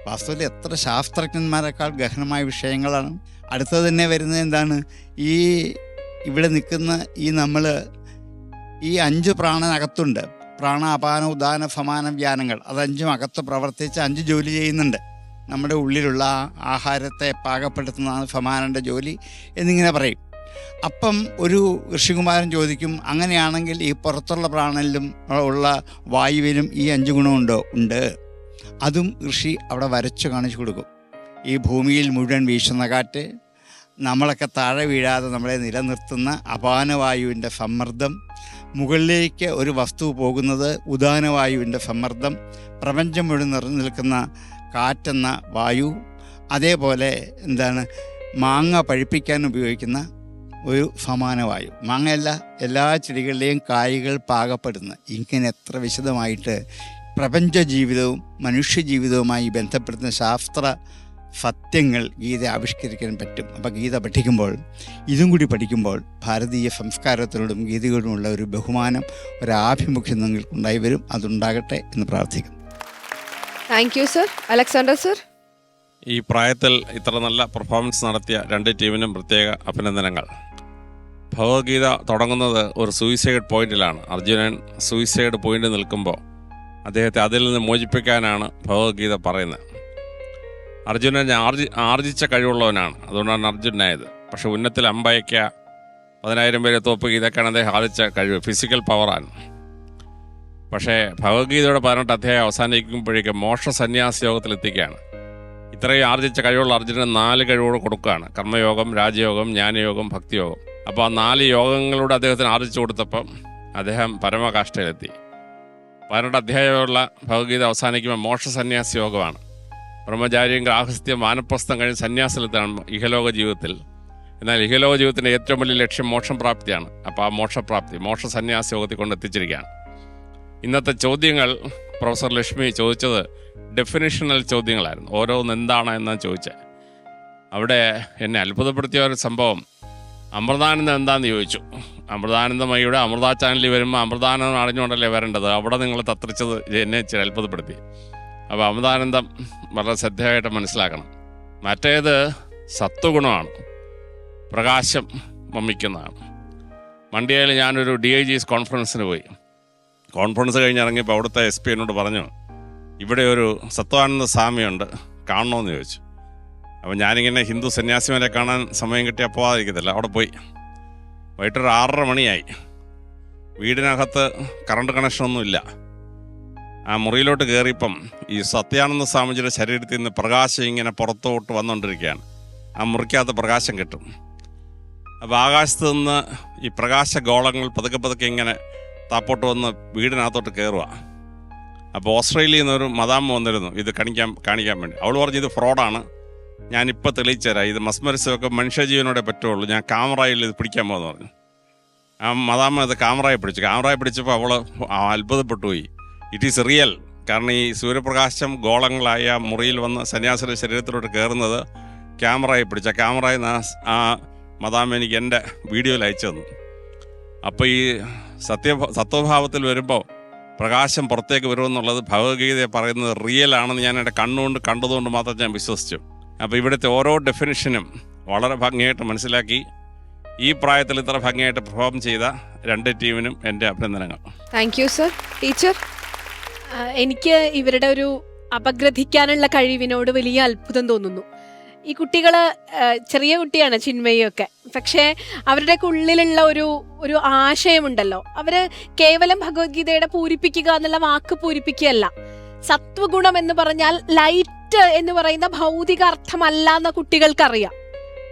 വാസ്തവത്തിൽ എത്ര ശാസ്ത്രജ്ഞന്മാരെക്കാൾ ഗഹനമായ വിഷയങ്ങളാണ്. അടുത്തത് തന്നെ വരുന്നത് എന്താണ്? ഇവിടെ നിൽക്കുന്ന നമ്മൾ ഈ 5 പ്രാണനകത്തുണ്ട്. പ്രാണ, അപാന, ഉദാന, ഫമാന, വ്യാനങ്ങൾ. അത് 5ഉം അകത്ത് പ്രവർത്തിച്ച് 5 ജോലി ചെയ്യുന്നുണ്ട്. നമ്മുടെ ഉള്ളിലുള്ള ആഹാരത്തെ പാകപ്പെടുത്തുന്നതാണ് ഫമാനൻ്റെ ജോലി എന്നിങ്ങനെ പറയും. അപ്പം ഒരു ഋഷികുമാരൻ ചോദിക്കും, അങ്ങനെയാണെങ്കിൽ ഈ പുറത്തുള്ള പ്രാണനിലും ഉള്ള വായുവിലും ഈ 5 ഗുണമുണ്ടോ? ഉണ്ട്. അതും ഋഷി അവിടെ വരച്ചു കാണിച്ചു കൊടുക്കും. ഈ ഭൂമിയിൽ മുഴുവൻ വീശുന്ന കാറ്റ്, നമ്മളൊക്കെ താഴെ വീഴാതെ നമ്മളെ നിലനിർത്തുന്ന അപാനവായുവിൻ്റെ സമ്മർദ്ദം, മുകളിലേക്ക് ഒരു വസ്തു പോകുന്നത് ഉദാനവായുവിൻ്റെ സമ്മർദ്ദം, പ്രപഞ്ചം മുഴുവൻ നിറഞ്ഞു നിൽക്കുന്ന കാറ്റെന്ന വായു, അതേപോലെ മാങ്ങ പഴുപ്പിക്കാൻ ഉപയോഗിക്കുന്ന ഒരു സമാനവായു. മാങ്ങയല്ല, എല്ലാ ചെടികളിലെയും കായ്കൾ പാകപ്പെടുന്ന. ഇങ്ങനെ എത്ര വിശദമായിട്ട് പ്രപഞ്ച ജീവിതവും മനുഷ്യജീവിതവുമായി ബന്ധപ്പെടുന്ന ശാസ്ത്ര സത്യങ്ങൾ ഗീത ആവിഷ്കരിക്കാൻ പറ്റും. അപ്പോൾ ഗീത പഠിക്കുമ്പോൾ, ഇതും കൂടി പഠിക്കുമ്പോൾ ഭാരതീയ സംസ്കാരത്തിനോടും ഗീതയോടുമുള്ള ഒരു ബഹുമാനം, ഒരാഭിമുഖ്യം നിങ്ങൾക്കുണ്ടായി വരും. അതുണ്ടാകട്ടെ എന്ന് പ്രാർത്ഥിക്കുന്നു. Thank you sir. Alexander sir. ഈ പ്രായത്തിൽ ഇത്ര നല്ല പെർഫോമൻസ് നടത്തിയ 2 ടീമിനും പ്രത്യേക അഭിനന്ദനങ്ങൾ. ഭഗവത്ഗീത തുടങ്ങുന്നത് ഒരു സൂയിസൈഡ് പോയിന്റിലാണ്. അർജുനൻ സൂയിസൈഡ് പോയിന്റ് നിൽക്കുമ്പോൾ അദ്ദേഹത്തെ അതിൽ നിന്ന് മോചിപ്പിക്കാനാണ് ഭഗവത്ഗീത പറയുന്നത്. അർജുനൻ ആർജിച്ച കഴിവുള്ളവനാണ്, അതുകൊണ്ടാണ് അർജുനായത്. പക്ഷെ ഉന്നത്തിൽ അമ്പയക്ക 10,000 പേരെ തോൽപ്പിക്കുക, ഇതൊക്കെയാണ് അദ്ദേഹം ആർജിച്ച കഴിവ്, ഫിസിക്കൽ പവറാണ്. പക്ഷേ ഭഗവത്ഗീതയുടെ 18 അധ്യായം അവസാനിക്കുമ്പോഴേക്കും മോക്ഷ സന്യാസ യോഗത്തിലെത്തിക്കുകയാണ്. ഇത്രയും ആർജിച്ച കഴിവുള്ള അർജുനൻ 4 കഴിവുകൾ കൊടുക്കുകയാണ്: കർമ്മയോഗം, രാജയോഗം, ജ്ഞാനയോഗം, ഭക്തിയോഗം. അപ്പോൾ ആ 4 യോഗങ്ങളിലൂടെ അദ്ദേഹത്തിന് ആർജിച്ചു കൊടുത്തപ്പം അദ്ദേഹം പരമകാഷ്ഠയിലെത്തി. 18 അധ്യായമുള്ള ഭഗവത്ഗീത അവസാനിക്കുമ്പോൾ മോക്ഷ സന്യാസ യോഗമാണ്. ബ്രഹ്മചാര്യം, ഗാർഹസ്ഥ്യം, വാനപ്രസ്ഥം കഴിഞ്ഞ് സന്യാസത്തിലെത്താണ് ഇഹലോക ജീവിതത്തിൽ. എന്നാൽ ഇഹലോക ജീവിതത്തിൻ്റെ ഏറ്റവും വലിയ ലക്ഷ്യം മോക്ഷം പ്രാപ്തിയാണ്. അപ്പോൾ ആ മോക്ഷപ്രാപ്തി മോക്ഷ സന്യാസ യോഗത്തിൽ കൊണ്ട് എത്തിച്ചിരിക്കുകയാണ്. ഇന്നത്തെ ചോദ്യങ്ങൾ പ്രൊഫസർ ലക്ഷ്മി ചോദിച്ചത് ഡെഫിനിഷണൽ ചോദ്യങ്ങളായിരുന്നു. ഓരോന്ന് എന്താണ് എന്നാണ് ചോദിച്ചത്. അവിടെ എന്നെ അത്ഭുതപ്പെടുത്തിയ ഒരു സംഭവം, അമൃതാനന്ദം എന്താണെന്ന് ചോദിച്ചു. അമൃതാനന്ദമയുടെ അമൃത ചാനലിൽ വരുമ്പോൾ അമൃതാനന്ദം അറിഞ്ഞുകൊണ്ടല്ലേ വരേണ്ടത്. അവിടെ നിങ്ങൾ തത്രിച്ചത് എന്നെ ഇച്ചിരി അത്ഭുതപ്പെടുത്തി. അപ്പോൾ അമൃതാനന്ദം വളരെ ശ്രദ്ധയായിട്ട് മനസ്സിലാക്കണം. മറ്റേത് സത്വഗുണമാണ്, പ്രകാശം വമിക്കുന്നതാണ്. മണ്ഡ്യയിൽ ഞാനൊരു DIGs കോൺഫറൻസിന് പോയി. കോൺഫറൻസ് കഴിഞ്ഞ് ഇറങ്ങിയപ്പോൾ അവിടുത്തെ SP എന്നോട് പറഞ്ഞു, ഇവിടെ ഒരു സത്വാനന്ദ സ്വാമിയുണ്ട്, കാണണമെന്ന് ചോദിച്ചു. അപ്പോൾ ഞാനിങ്ങനെ ഹിന്ദു സന്യാസിമാരെ കാണാൻ സമയം കിട്ടിയാൽ പോകാതിരിക്കത്തില്ല. അവിടെ പോയി. വൈകിട്ടൊരു 6:30 മണിയായി. വീടിനകത്ത് കറണ്ട് കണക്ഷനൊന്നുമില്ല. ആ മുറിയിലോട്ട് കയറിയപ്പം ഈ സത്യാനന്ദ സ്വാമിജിയുടെ ശരീരത്തിൽ നിന്ന് പ്രകാശം ഇങ്ങനെ പുറത്തോട്ട് വന്നുകൊണ്ടിരിക്കുകയാണ്. ആ മുറിക്കകത്ത് പ്രകാശം കിട്ടും. അപ്പോൾ ആകാശത്ത് നിന്ന് ഈ പ്രകാശഗോളങ്ങൾ പതുക്കെ ഇങ്ങനെ താപ്പോട്ട് വന്ന് വീടിനകത്തോട്ട് കയറുക. അപ്പോൾ ഓസ്ട്രേലിയയിൽ നിന്നൊരു മദാമ്മ വന്നിരുന്നു ഇത് കാണിക്കാൻ വേണ്ടി. അവൾ പറഞ്ഞു, ഇത് ഫ്രോഡാണ്, ഞാനിപ്പോൾ തെളിയിച്ചു തരാം, ഇത് മസ്മരിസമൊക്കെ മനുഷ്യജീവനോടെ പറ്റുള്ളൂ, ഞാൻ ക്യാമറയിൽ ഇത് പിടിക്കാൻ പോകുമെന്ന് പറഞ്ഞു. ആ മദാമ്മ ഇത് ക്യാമറയെ പിടിച്ചപ്പോൾ അവൾ അത്ഭുതപ്പെട്ടു പോയി. It is real. കാരണം ഈ സൂര്യപ്രകാശം ഗോളങ്ങളായ മുറിയിൽ വന്ന് സന്യാസിയുടെ ശരീരത്തിലോട്ട് കയറുന്നത് ക്യാമറയെ ആ മദാമ്മ എനിക്ക് എൻ്റെ വീഡിയോയിൽ അയച്ചു തന്നു. അപ്പോൾ ഈ സത്വഭാവത്തിൽ വരുമ്പോൾ പ്രകാശം പുറത്തേക്ക് വരുമെന്നുള്ളത് ഭഗവത്ഗീതയെ പറയുന്നത് റിയൽ ആണെന്ന് ഞാൻ എൻ്റെ കണ്ണുകൊണ്ട് കണ്ടതുകൊണ്ട് മാത്രം ഞാൻ വിശ്വസിച്ചു. അപ്പോൾ ഇവിടുത്തെ ഓരോ ഡെഫിനിഷനും വളരെ ഭംഗിയായിട്ട് മനസ്സിലാക്കി ഈ പ്രായത്തിൽ ഇത്ര ഭംഗിയായിട്ട് പെർഫോം ചെയ്ത രണ്ട് ടീമിനും എൻ്റെ അഭിനന്ദനങ്ങൾ. Thank you sir. ടീച്ചർ? എനിക്ക് ഇവരുടെ ഒരു അപഗ്രഥിക്കാനുള്ള കഴിവിനോട് വലിയ അത്ഭുതം തോന്നുന്നു. ഈ കുട്ടികള് ചെറിയ കുട്ടിയാണ് ചിന്മയൊക്കെ, പക്ഷേ അവരുടെയൊക്കെ ഉള്ളിലുള്ള ഒരു ആശയമുണ്ടല്ലോ. അവര് കേവലം ഭഗവത്ഗീതയുടെ പൂരിപ്പിക്കുക എന്നുള്ള വാക്ക് പൂരിപ്പിക്കുകയല്ല. സത്വഗുണം എന്ന് പറഞ്ഞാൽ ലൈറ്റ് എന്ന് പറയുന്ന ഭൗതിക അർത്ഥമല്ല എന്ന കുട്ടികൾക്കറിയാം.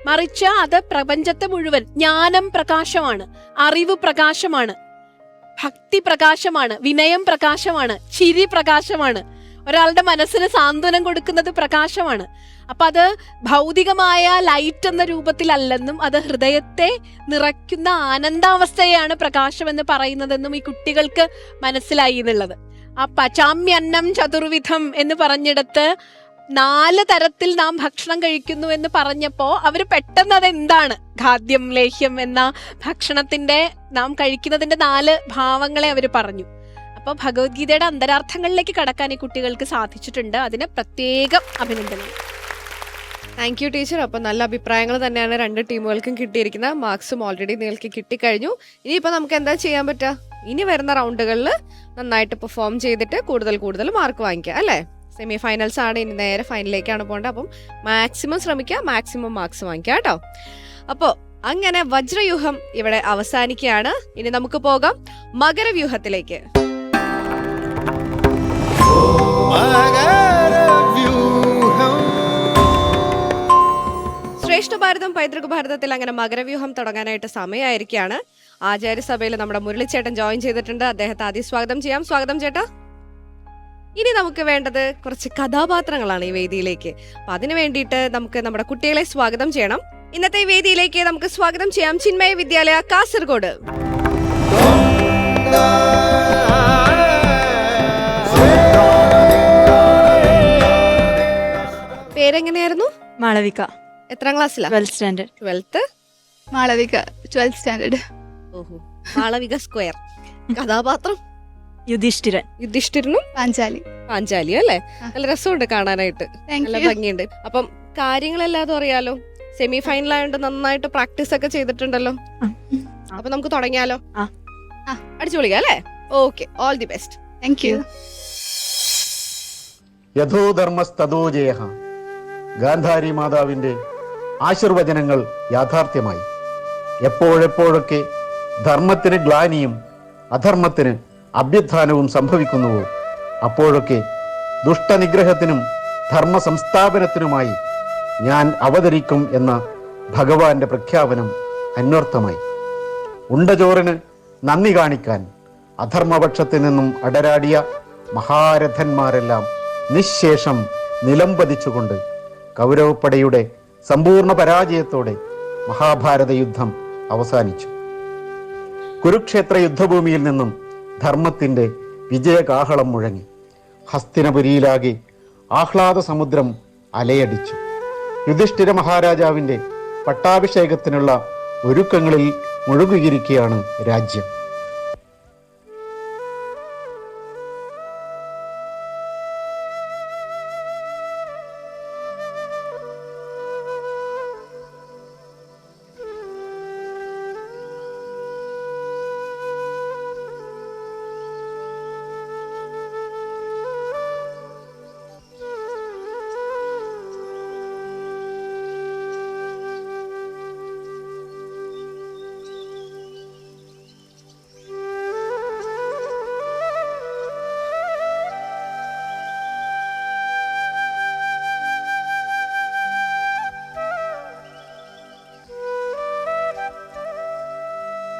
മറിച്ച് അത് പ്രപഞ്ചത്തെ മുഴുവൻ, ജ്ഞാനം പ്രകാശമാണ്, അറിവ് പ്രകാശമാണ്, ഭക്തി പ്രകാശമാണ്, വിനയം പ്രകാശമാണ്, ചിരി പ്രകാശമാണ്, ഒരാളുടെ മനസ്സിന് സാന്ത്വനം കൊടുക്കുന്നത് പ്രകാശമാണ്. അപ്പൊ അത് ഭൗതികമായ ലൈറ്റ് എന്ന രൂപത്തിലല്ലെന്നും അത് ഹൃദയത്തെ നിറയ്ക്കുന്ന ആനന്ദാവസ്ഥയാണ് പ്രകാശം എന്ന് പറയുന്നതെന്നും ഈ കുട്ടികൾക്ക് മനസ്സിലായി എന്നുള്ളത്. ആ പചാമ്യന്നം ചതുർവിധം എന്ന് പറഞ്ഞിടത്ത് 4 തരത്തിൽ നാം ഭക്ഷണം കഴിക്കുന്നു എന്ന് പറഞ്ഞപ്പോ അവര് പെട്ടെന്ന് അതെന്താണ് ഖാദ്യം ലേഹ്യം എന്ന ഭക്ഷണത്തിന്റെ നാം കഴിക്കുന്നതിന്റെ 4 ഭാവങ്ങളെ അവര് പറഞ്ഞു. അപ്പൊ ഭഗവത്ഗീതയുടെ അന്തരാർത്ഥങ്ങളിലേക്ക് കടക്കാൻ ഈ കുട്ടികൾക്ക് സാധിച്ചിട്ടുണ്ട്. അതിന് പ്രത്യേകം അഭിനന്ദനം. Thank you teacher. അപ്പോൾ നല്ല അഭിപ്രായങ്ങൾ തന്നെയാണ് രണ്ട് ടീമുകൾക്കും കിട്ടിയിരിക്കുന്നത്. മാർക്സും ഓൾറെഡി നിങ്ങൾക്ക് കിട്ടിക്കഴിഞ്ഞു. ഇനിയിപ്പോൾ നമുക്ക് എന്താ ചെയ്യാൻ പറ്റുക? ഇനി വരുന്ന റൗണ്ടുകളിൽ നന്നായിട്ട് പെർഫോം ചെയ്തിട്ട് കൂടുതൽ മാർക്ക് വാങ്ങിക്കുക അല്ലേ? സെമി ഫൈനൽസ് ആണ്, ഇനി നേരെ ഫൈനലിലേക്കാണ് പോകേണ്ടത്. അപ്പം മാക്സിമം ശ്രമിക്കുക, മാക്സിമം മാർക്സ് വാങ്ങിക്കുക കേട്ടോ. അപ്പോൾ അങ്ങനെ വജ്രവ്യൂഹം ഇവിടെ അവസാനിക്കുകയാണ്. ഇനി നമുക്ക് പോകാം മകരവ്യൂഹത്തിലേക്ക്. ശ്രേഷ്ഠ ഭാരതം പൈതൃക ഭാരതത്തിൽ അങ്ങനെ മകരവ്യൂഹം തുടങ്ങാനായിട്ട് സമയമായിരിക്കുകയാണ്. ആചാര്യസഭയിൽ നമ്മുടെ മുരളിച്ചേട്ടൻ ജോയിൻ ചെയ്തിട്ടുണ്ട്. അദ്ദേഹത്തെ ആദ്യം സ്വാഗതം ചെയ്യാം. സ്വാഗതം ചേട്ടാ. ഇനി നമുക്ക് വേണ്ടത് കുറച്ച് കഥാപാത്രങ്ങളാണ് ഈ വേദിയിലേക്ക്. അപ്പൊ അതിനു വേണ്ടിയിട്ട് നമുക്ക് നമ്മുടെ കുട്ടികളെ സ്വാഗതം ചെയ്യണം. ഇന്നത്തെ ഈ വേദിയിലേക്ക് നമുക്ക് സ്വാഗതം ചെയ്യാം ചിന്മയ വിദ്യാലയ കാസർഗോഡ്. പേരെങ്ങനെയായിരുന്നു? മാളവിക. എത്രാം ക്ലാസ്സിലാ? 12th standard. 12th. Malavika 12th standard. ഓഹോ, മാളവിക സ്ക്വയർ. കഥാപാത്രം? യുധിഷ്ഠിരനും പാഞ്ചാലിയും അല്ലേ? നല്ല രസമുണ്ട് കാണാനായിട്ട്, നല്ല ഭംഗിയുണ്ട്. അപ്പം കാര്യങ്ങളെല്ലാതും അറിയാലോ. സെമി ഫൈനൽ ആയതുകൊണ്ട് നന്നായിട്ട് പ്രാക്ടീസ് ഒക്കെ ചെയ്തിട്ടുണ്ടല്ലോ. അപ്പൊ നമുക്ക് തുടങ്ങിയാലോ? അടിച്ചു പൊളിക്കാം അല്ലേ? Okay, all the best. Thank you. യഥോധർമ്മസ്തോ ജയഃ. ഗാന്ധാരി മാതാവിന്റെ ആശീർവചനങ്ങൾ യാഥാർത്ഥ്യമായി. എപ്പോഴെപ്പോഴൊക്കെ ധർമ്മത്തിന് ഗ്ലാനിയും അധർമ്മത്തിന് അഭ്യുത്ഥാനവും സംഭവിക്കുന്നുവോ അപ്പോഴൊക്കെ ദുഷ്ടനിഗ്രഹത്തിനും ധർമ്മ സംസ്ഥാപനത്തിനുമായി ഞാൻ അവതരിക്കും എന്ന ഭഗവാന്റെ പ്രഖ്യാപനം അന്വർത്ഥമായി. ഉണ്ടചോറിന് നന്ദി കാണിക്കാൻ അധർമ്മപക്ഷത്തിൽ നിന്നും അടരാടിയ മഹാരഥന്മാരെല്ലാം നിശേഷം നിലംപതിച്ചുകൊണ്ട് കൗരവപ്പടയുടെ സമ്പൂർണ്ണ പരാജയത്തോടെ മഹാഭാരത യുദ്ധം അവസാനിച്ചു. കുരുക്ഷേത്ര യുദ്ധഭൂമിയിൽ നിന്നും ധർമ്മത്തിന്റെ വിജയകാഹളം മുഴങ്ങി. ഹസ്തിനപുരിയിലാകെ ആഹ്ലാദ സമുദ്രം അലയടിച്ചു. യുധിഷ്ഠിര മഹാരാജാവിന്റെ പട്ടാഭിഷേകത്തിനുള്ള ഒരുക്കങ്ങളിൽ മുഴുകിയിരിക്കുകയാണ് രാജ്യം.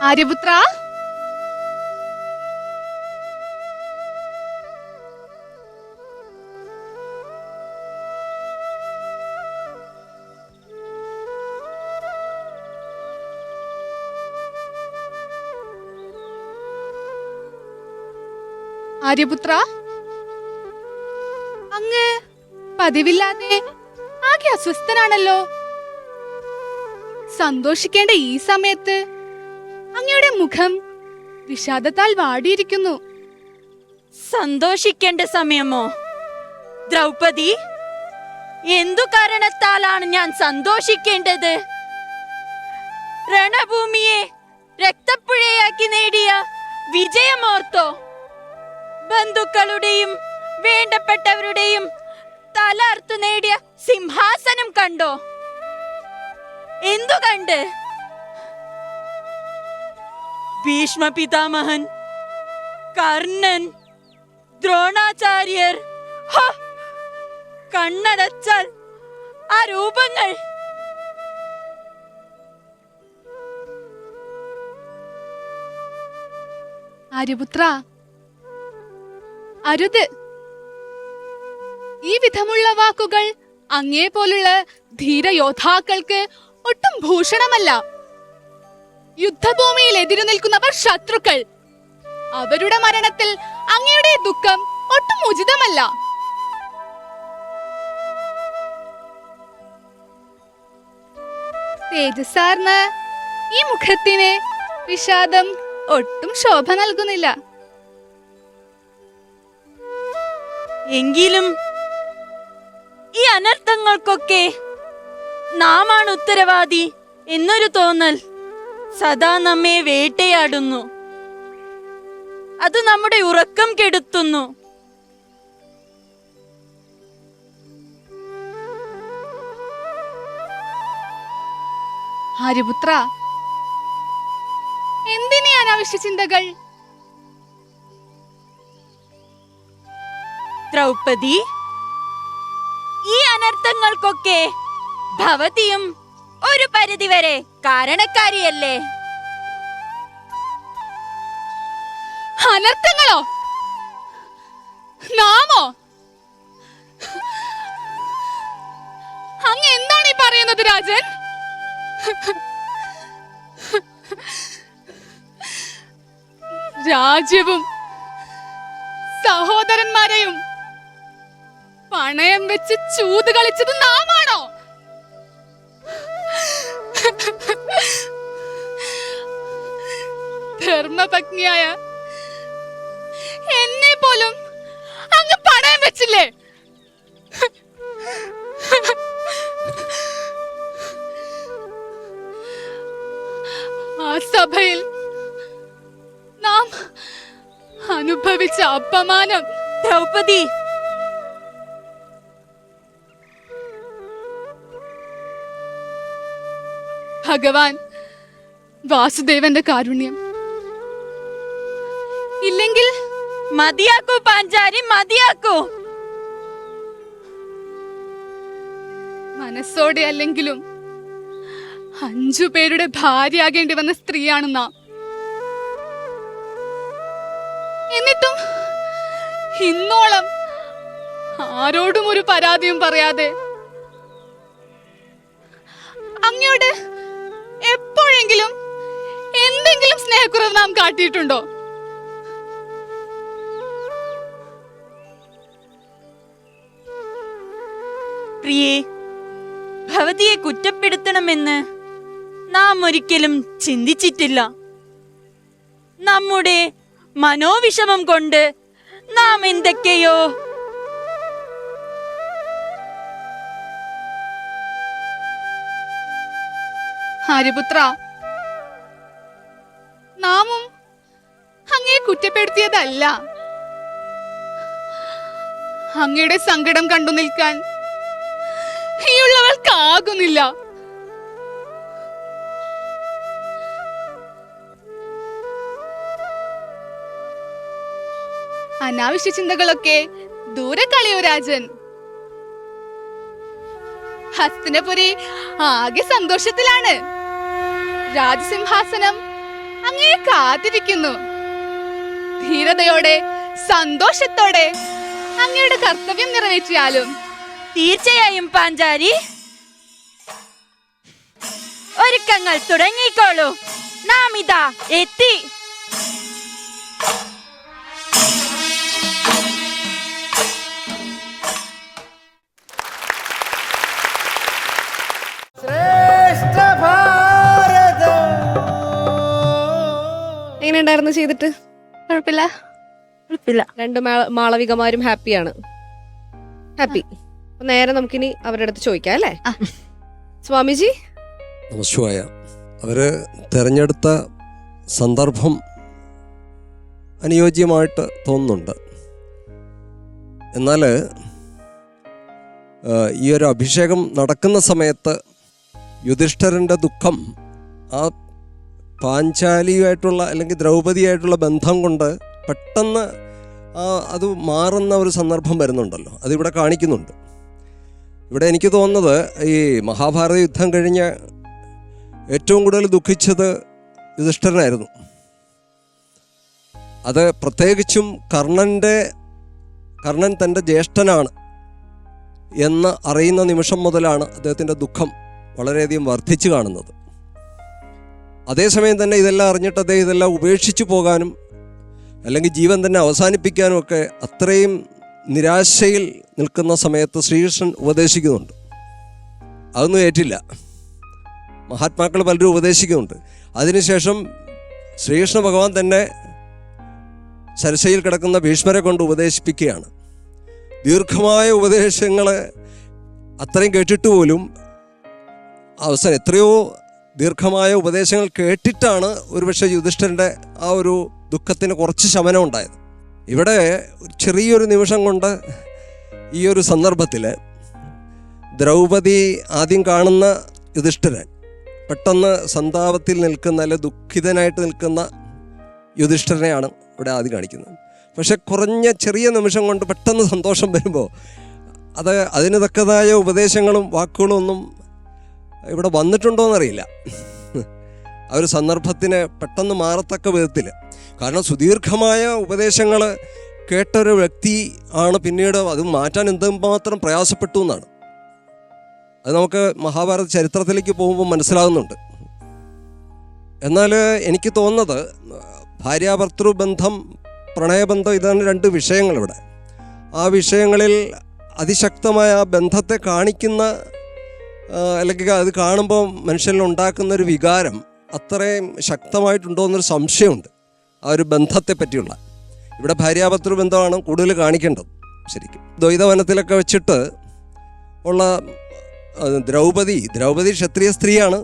ആര്യപുത്ര, ആര്യപുത്ര, അങ്ങ് പതിവില്ലാതെ ആകെ അസ്വസ്ഥനാണല്ലോ. സന്തോഷിക്കേണ്ട ഈ സമയത്ത് അങ്ങയുടെ മുഖം വിഷാദത്താൽ വാടിയിരിക്കുന്നു. സന്തോഷിക്കേണ്ട സമയമോ? ദ്രൗപദി, എന്തു കാരണത്താലാണ് ഞാൻ സന്തോഷിക്കേണ്ടത്? രണഭൂമിയെ രക്തപ്പുഴയാക്കി നേടിയ വിജയമോർത്തോ? ബന്ധുക്കളുടെയും വേണ്ടപ്പെട്ടവരുടെയും തല അർത്തു നേടിയ സിംഹാസനം കണ്ടോ? എന്തു കണ്ട്? ഭീഷ്മ പിതാമഹൻ, കർണൻ, ദ്രോണാചാര്യർ, കണ്ണടച്ചാൽ ആ രൂപങ്ങൾ. ആര്യപുത്ര, അരുത്. ഈ വിധമുള്ള വാക്കുകൾ അങ്ങേ പോലുള്ള ധീരയോദ്ധാക്കൾക്ക് ഒട്ടും ഭൂഷണമല്ല. യുദ്ധഭൂമിയിൽ എതിരു നിൽക്കുന്നവർ ശത്രുക്കൾ. അവരുടെ മരണത്തിൽ അങ്ങയുടെ ദുഃഖം ഒട്ടും ഉചിതമല്ല. തേജസ്സാർന്ന ഈ മുഖത്തിന് വിഷാദം ഒട്ടും ശോഭ നൽകുന്നില്ല. എങ്കിലും ഈ അനർത്ഥങ്ങൾക്കൊക്കെ നാമാണ് ഉത്തരവാദി എന്നൊരു തോന്നൽ സദാ നമ്മെ വേട്ടയാടുന്നു. അത് നമ്മുടെ ഉറക്കം കെടുത്തുന്നു. ആര്യപുത്ര, എന്തിനീ അനാവശ്യ ചിന്തകൾ? ദ്രൗപദി, ഈ അനർത്ഥങ്ങൾക്കൊക്കെ ഭവതിയും ഒരു പരിധിവരെ കാരണക്കാരിയല്ലേ? അനർത്ഥങ്ങളോ? നാമോ? അങ്ങ് എന്താണ് ഈ പറയുന്നത് രാജൻ? രാജ്യവും സഹോദരന്മാരെയും പണയം വെച്ച് ചൂത് കളിച്ചത് നാമാണോ? ധർമ്മപത്നിയായ എന്നെ പോലും അങ്ങ് പണയം വെച്ചില്ലേ? ആ സഭയിൽ നാം അനുഭവിച്ച അപമാനം. ദ്രൗപദി, ഭഗവാൻ വാസുദേവന്റെ കാരുണ്യം ഇല്ലെങ്കിൽ മതിയാക്കൂ പാഞ്ചാരി, മതിയാക്കൂ. മനസ്സോടെ അല്ലെങ്കിലും 5 പേരുടെ ഭാര്യയാകേണ്ടി വന്ന സ്ത്രീയാണ് നാം. എന്നിട്ടും ഇന്നോളം ആരോടും ഒരു പരാതിയും പറയാതെ അങ്ങയോട് എപ്പോഴെങ്കിലും എന്തെങ്കിലും സ്നേഹക്കുറവ് നാം കാട്ടിയിട്ടുണ്ടോ? പ്രിയേ, ഭവതിയെ കുറ്റപ്പെടുത്തണമെന്ന് നാം ഒരിക്കലും ചിന്തിച്ചിട്ടില്ല. നമ്മുടെ മനോവിഷമം കൊണ്ട് നാം എന്തൊക്കെയോ ആര്യപുത്ര, നാമും അങ്ങയെ കുറ്റപ്പെടുത്തിയതല്ല. അങ്ങയുടെ സങ്കടം കണ്ടു നിൽക്കാൻ ഈയുള്ളവൾക്കാകുന്നില്ല. അനാവശ്യ ചിന്തകളൊക്കെ ദൂരെ കളയോ രാജൻ. ഹസ്തിനപുരി ആകെ സന്തോഷത്തിലാണ്. രാജസിംഹാസനം അങ്ങയെ കാത്തിരിക്കുന്നു. ധീരതയോടെ സന്തോഷത്തോടെ അങ്ങയുടെ കർത്തവ്യം നിറവേറ്റിയാലും. തീർച്ചയായും പാഞ്ചാരി, ഒരുക്കങ്ങൾ തുടങ്ങിക്കോളൂ. നാം ഇതാ എത്തി. എങ്ങനെയുണ്ടായിരുന്നു ചെയ്തിട്ട്? കുഴപ്പമില്ല കുഴപ്പമില്ല. രണ്ട് മാളവികമാരും ഹാപ്പിയാണ്. ഹാപ്പി. നേരെ നമുക്കിനി അവരുടെ അടുത്ത് ചോദിക്കാം അല്ലേ? സ്വാമിജി നമസ്കാര. അവര് തിരഞ്ഞെടുത്ത സന്ദർഭം അനുയോജ്യമായിട്ട് തോന്നുന്നുണ്ട്. എന്നാൽ ഈ ഒരു അഭിഷേകം നടക്കുന്ന സമയത്ത് യുധിഷ്ഠിരൻ്റെ ദുഃഖം ആ പാഞ്ചാലിയുമായിട്ടുള്ള അല്ലെങ്കിൽ ദ്രൗപദിയായിട്ടുള്ള ബന്ധം കൊണ്ട് പെട്ടെന്ന് അത് മാറുന്ന ഒരു സന്ദർഭം വരുന്നുണ്ടല്ലോ, അതിവിടെ കാണിക്കുന്നുണ്ട്. ഇവിടെ എനിക്ക് തോന്നുന്നത് ഈ മഹാഭാരത യുദ്ധം കഴിഞ്ഞ് ഏറ്റവും കൂടുതൽ ദുഃഖിച്ചത് യുധിഷ്ഠിരനായിരുന്നു. അത് പ്രത്യേകിച്ചും കർണൻ തൻ്റെ ജ്യേഷ്ഠനാണ് എന്ന് അറിയുന്ന നിമിഷം മുതലാണ് അദ്ദേഹത്തിൻ്റെ ദുഃഖം വളരെയധികം വർദ്ധിച്ചു കാണുന്നത്. അതേസമയം തന്നെ ഇതെല്ലാം അറിഞ്ഞിട്ട് അദ്ദേഹം ഇതെല്ലാം ഉപേക്ഷിച്ചു പോകാനും അല്ലെങ്കിൽ ജീവൻ തന്നെ അവസാനിപ്പിക്കാനും ഒക്കെ അത്രയും നിരാശയിൽ നിൽക്കുന്ന സമയത്ത് ശ്രീകൃഷ്ണൻ ഉപദേശിക്കുന്നുണ്ട്. അതൊന്നും ഏറ്റില്ല. മഹാത്മാക്കൾ പലരും ഉപദേശിക്കുന്നുണ്ട്. അതിനുശേഷം ശ്രീകൃഷ്ണ ഭഗവാൻ തന്നെ സരസയിൽ കിടക്കുന്ന ഭീഷ്മരെ കൊണ്ട് ഉപദേശിപ്പിക്കുകയാണ്. ദീർഘമായ ഉപദേശങ്ങൾ അത്രയും കേട്ടിട്ട് പോലും അവസാനം എത്രയോ ദീർഘമായ ഉപദേശങ്ങൾ കേട്ടിട്ടാണ് ഒരുപക്ഷെ യുധിഷ്ഠിരൻ്റെ ആ ഒരു ദുഃഖത്തിന് കുറച്ച് ശമനം ഉണ്ടായത്. ഇവിടെ ചെറിയൊരു നിമിഷം കൊണ്ട് ഈ ഒരു സന്ദർഭത്തിൽ ദ്രൗപദി ആദ്യം കാണുന്ന യുധിഷ്ഠിരൻ പെട്ടെന്ന് സന്താപത്തിൽ നിൽക്കുന്ന അല്ലെ ദുഃഖിതനായിട്ട് നിൽക്കുന്ന യുധിഷ്ഠിരനെയാണ് ഇവിടെ ആദ്യം കാണിക്കുന്നത്. പക്ഷെ കുറഞ്ഞ ചെറിയ നിമിഷം കൊണ്ട് പെട്ടെന്ന് സന്തോഷം വരുമ്പോൾ അതിന് തക്കതായ ഉപദേശങ്ങളും വാക്കുകളും ഒന്നും ഇവിടെ വന്നിട്ടുണ്ടോയെന്നറിയില്ല. ആ ഒരു സന്ദർഭത്തിന് പെട്ടെന്ന് മാറത്തക്ക വിധത്തിൽ. കാരണം സുദീർഘമായ ഉപദേശങ്ങൾ കേട്ടൊരു വ്യക്തി ആണ് പിന്നീട് അത് മാറ്റാൻ എന്തുമാത്രം പ്രയാസപ്പെട്ടു എന്നാണ്. അത് നമുക്ക് മഹാഭാരത ചരിത്രത്തിലേക്ക് പോകുമ്പോൾ മനസ്സിലാകുന്നുണ്ട്. എന്നാൽ എനിക്ക് തോന്നുന്നത് ഭാര്യാഭർത്തൃ ബന്ധം, പ്രണയബന്ധം, ഇതാണ് രണ്ട് വിഷയങ്ങളിവിടെ. ആ വിഷയങ്ങളിൽ അതിശക്തമായ ആ ബന്ധത്തെ കാണിക്കുന്ന അല്ലെങ്കിൽ അത് കാണുമ്പോൾ മനുഷ്യനിൽ ഉണ്ടാക്കുന്നൊരു വികാരം അത്രയും ശക്തമായിട്ടുണ്ടോ എന്നൊരു സംശയമുണ്ട് ആ ഒരു ബന്ധത്തെ പറ്റിയുള്ള. ഇവിടെ ഭാര്യാഭർത്തൃ ബന്ധമാണ് കൂടുതൽ കാണിക്കേണ്ടത്. ശരിക്കും ദ്വൈതവനത്തിലൊക്കെ വെച്ചിട്ട് ഉള്ള ദ്രൗപദി ക്ഷത്രിയ സ്ത്രീയാണ്.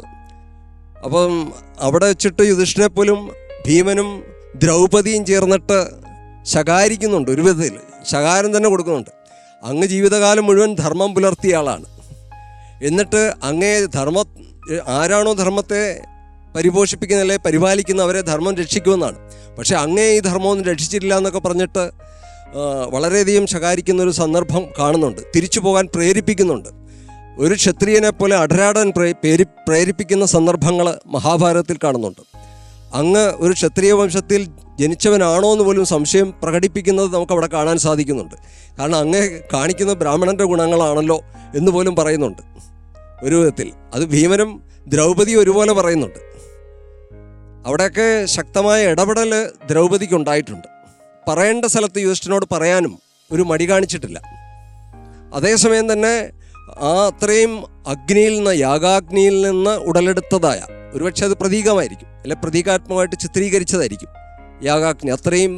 അപ്പം അവിടെ വെച്ചിട്ട് യുധിഷ്ഠിരനെ പോലും ഭീമനും ദ്രൗപദിയും ചേർന്നിട്ട് ശകാരിക്കുന്നുണ്ട്. ഒരു വിധത്തിൽ ശകാരം തന്നെ കൊടുക്കുന്നുണ്ട്. അങ്ങ് ജീവിതകാലം മുഴുവൻ ധർമ്മം പുലർത്തിയ ആളാണ്, എന്നിട്ട് അങ്ങേ ആരാണോ ധർമ്മത്തെ പരിപോഷിപ്പിക്കുന്നതല്ലേ പരിപാലിക്കുന്ന അവരെ ധർമ്മം രക്ഷിക്കുമെന്നാണ്. പക്ഷേ അങ്ങേ ഈ ധർമ്മമൊന്നും രക്ഷിച്ചിട്ടില്ല എന്നൊക്കെ പറഞ്ഞിട്ട് വളരെയധികം ശകാരിക്കുന്നൊരു സന്ദർഭം കാണുന്നുണ്ട്. തിരിച്ചു പോകാൻ പ്രേരിപ്പിക്കുന്നുണ്ട്. ഒരു ക്ഷത്രിയനെ പോലെ അടരാടാൻ പ്രേരിപ്പിക്കുന്ന സന്ദർഭങ്ങൾ മഹാഭാരതത്തിൽ കാണുന്നുണ്ട്. അങ്ങ് ഒരു ക്ഷത്രിയ വംശത്തിൽ ജനിച്ചവനാണോ എന്ന് പോലും സംശയം പ്രകടിപ്പിക്കുന്നത് നമുക്കവിടെ കാണാൻ സാധിക്കുന്നുണ്ട്. കാരണം അങ്ങ് കാണിക്കുന്ന ബ്രാഹ്മണൻ്റെ ഗുണങ്ങളാണല്ലോ എന്ന് പോലും പറയുന്നുണ്ട് ഒരു വിധത്തിൽ. അത് ഭീമനും ദ്രൗപദിയും ഒരുപോലെ പറയുന്നുണ്ട്. അവിടെയൊക്കെ ശക്തമായ ഇടപെടൽ ദ്രൗപദിക്ക് ഉണ്ടായിട്ടുണ്ട്. പറയേണ്ട സ്ഥലത്ത് യുധിഷ്ഠിരനോട് പറയാനും ഒരു മടി കാണിച്ചിട്ടില്ല. അതേസമയം തന്നെ ആ അത്രയും യാഗാഗ്നിയിൽ നിന്ന് ഉടലെടുത്തതായ, ഒരുപക്ഷെ അത് പ്രതീകമായിരിക്കും, അല്ലെ പ്രതീകാത്മകമായിട്ട് ചിത്രീകരിച്ചതായിരിക്കും യാഗാഗ്നി. അത്രയും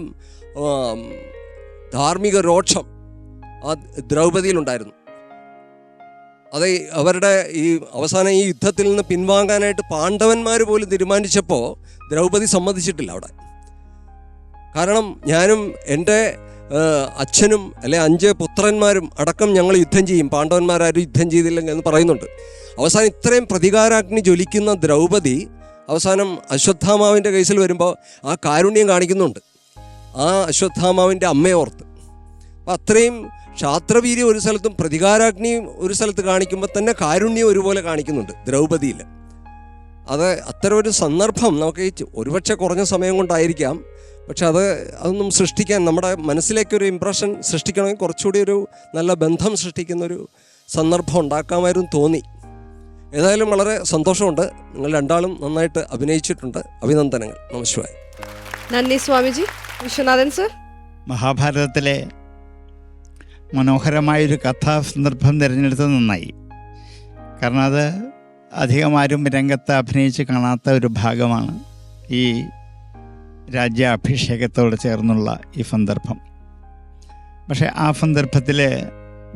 ധാർമ്മിക രോക്ഷം ആ ദ്രൗപദിയിലുണ്ടായിരുന്നു. അത് അവരുടെ ഈ അവസാനം ഈ യുദ്ധത്തിൽ നിന്ന് പിൻവാങ്ങാനായിട്ട് പാണ്ഡവന്മാർ പോലും തീരുമാനിച്ചപ്പോൾ ദ്രൗപദി സമ്മതിച്ചിട്ടില്ല അവിടെ. കാരണം ഞാനും എൻ്റെ അച്ഛനും അല്ലെ 5 പുത്രന്മാരും അടക്കം ഞങ്ങൾ യുദ്ധം ചെയ്യും, പാണ്ഡവന്മാരാരും യുദ്ധം ചെയ്തില്ലെങ്കിൽ എന്ന് പറയുന്നുണ്ട്. അവസാനം ഇത്രയും പ്രതികാരാഗ്നി ജ്വലിക്കുന്ന ദ്രൗപദി അവസാനം അശ്വത്ഥാമാവിൻ്റെ കേസിൽ വരുമ്പോൾ ആ കാരുണ്യം കാണിക്കുന്നുണ്ട്, ആ അശ്വത്ഥാമാവിൻ്റെ അമ്മയെ ഓർത്ത്. അപ്പം അത്രയും ക്ഷാത്രവീര്യം ഒരു സ്ഥലത്തും പ്രതികാരാഗ്നിയും ഒരു സ്ഥലത്ത് കാണിക്കുമ്പോൾ തന്നെ കാരുണ്യം ഒരുപോലെ കാണിക്കുന്നുണ്ട് ദ്രൗപദിയിൽ. അത് അത്തരം ഒരു സന്ദർഭം നമുക്ക് ഒരുപക്ഷെ കുറഞ്ഞ സമയം കൊണ്ടായിരിക്കാം, പക്ഷെ അതൊന്നും സൃഷ്ടിക്കാൻ, നമ്മുടെ മനസ്സിലേക്കൊരു ഇമ്പ്രഷൻ സൃഷ്ടിക്കണമെങ്കിൽ കുറച്ചുകൂടി ഒരു നല്ല ബന്ധം സൃഷ്ടിക്കുന്നൊരു സന്ദർഭം ഉണ്ടാക്കാമായിരുന്നു തോന്നി. ഏതായാലും വളരെ സന്തോഷമുണ്ട്. നിങ്ങൾ രണ്ടാളും നന്നായിട്ട് അഭിനയിച്ചിട്ടുണ്ട്. അഭിനന്ദനങ്ങൾ. നമസ്കാരം. നന്ദി സ്വാമിജി. വിശ്വനാഥൻ സർ. മഹാഭാരതത്തിലെ മനോഹരമായൊരു കഥാസന്ദർഭം തിരഞ്ഞെടുത്തത് നന്നായി. കാരണം അത് അധികം ആരും രംഗത്ത് അഭിനയിച്ച് കാണാത്ത ഒരു ഭാഗമാണ് ഈ രാജ്യാഭിഷേകത്തോട് ചേർന്നുള്ള ഈ സന്ദർഭം. പക്ഷേ ആ സന്ദർഭത്തിൽ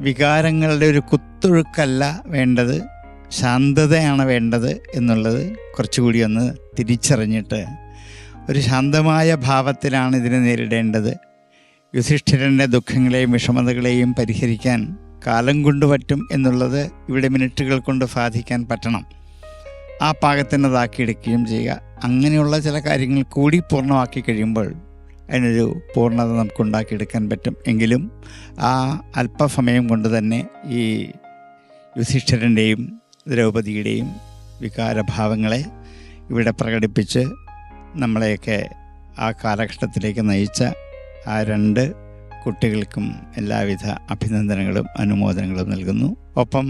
വികാരങ്ങളുടെ ഒരു കുത്തൊഴുക്കല്ല വേണ്ടത്, ശാന്തതയാണ് വേണ്ടത് എന്നുള്ളത് കുറച്ചുകൂടി ഒന്ന് തിരിച്ചറിഞ്ഞിട്ട് ഒരു ശാന്തമായ ഭാവത്തിലാണ് ഇതിനെ നേരിടേണ്ടത്. യുധിഷ്ഠിരൻ്റെ ദുഃഖങ്ങളെയും വിഷമതകളെയും പരിഹരിക്കാൻ കാലം കൊണ്ട് പറ്റും എന്നുള്ളത് ഇവിടെ മിനിറ്റുകൾ കൊണ്ട് സാധിക്കാൻ പറ്റണം. ആ പാകത്തിനതാക്കിയെടുക്കുകയും ചെയ്യുക. അങ്ങനെയുള്ള ചില കാര്യങ്ങൾ കൂടി പൂർണ്ണമാക്കി കഴിയുമ്പോൾ അതിനൊരു പൂർണ്ണത നമുക്കുണ്ടാക്കിയെടുക്കാൻ പറ്റും. എങ്കിലും ആ അല്പസമയം കൊണ്ട് തന്നെ ഈ യുധിഷ്ഠിരൻ്റെയും ദ്രൗപദിയുടെയും വികാരഭാവങ്ങളെ ഇവിടെ പ്രകടിപ്പിച്ച് നമ്മളെയൊക്കെ ആ കാലഘട്ടത്തിലേക്ക് നയിച്ച ആ രണ്ട് കുട്ടികൾക്കും എല്ലാവിധ അഭിനന്ദനങ്ങളും അനുമോദനങ്ങളും നൽകുന്നു. ഒപ്പം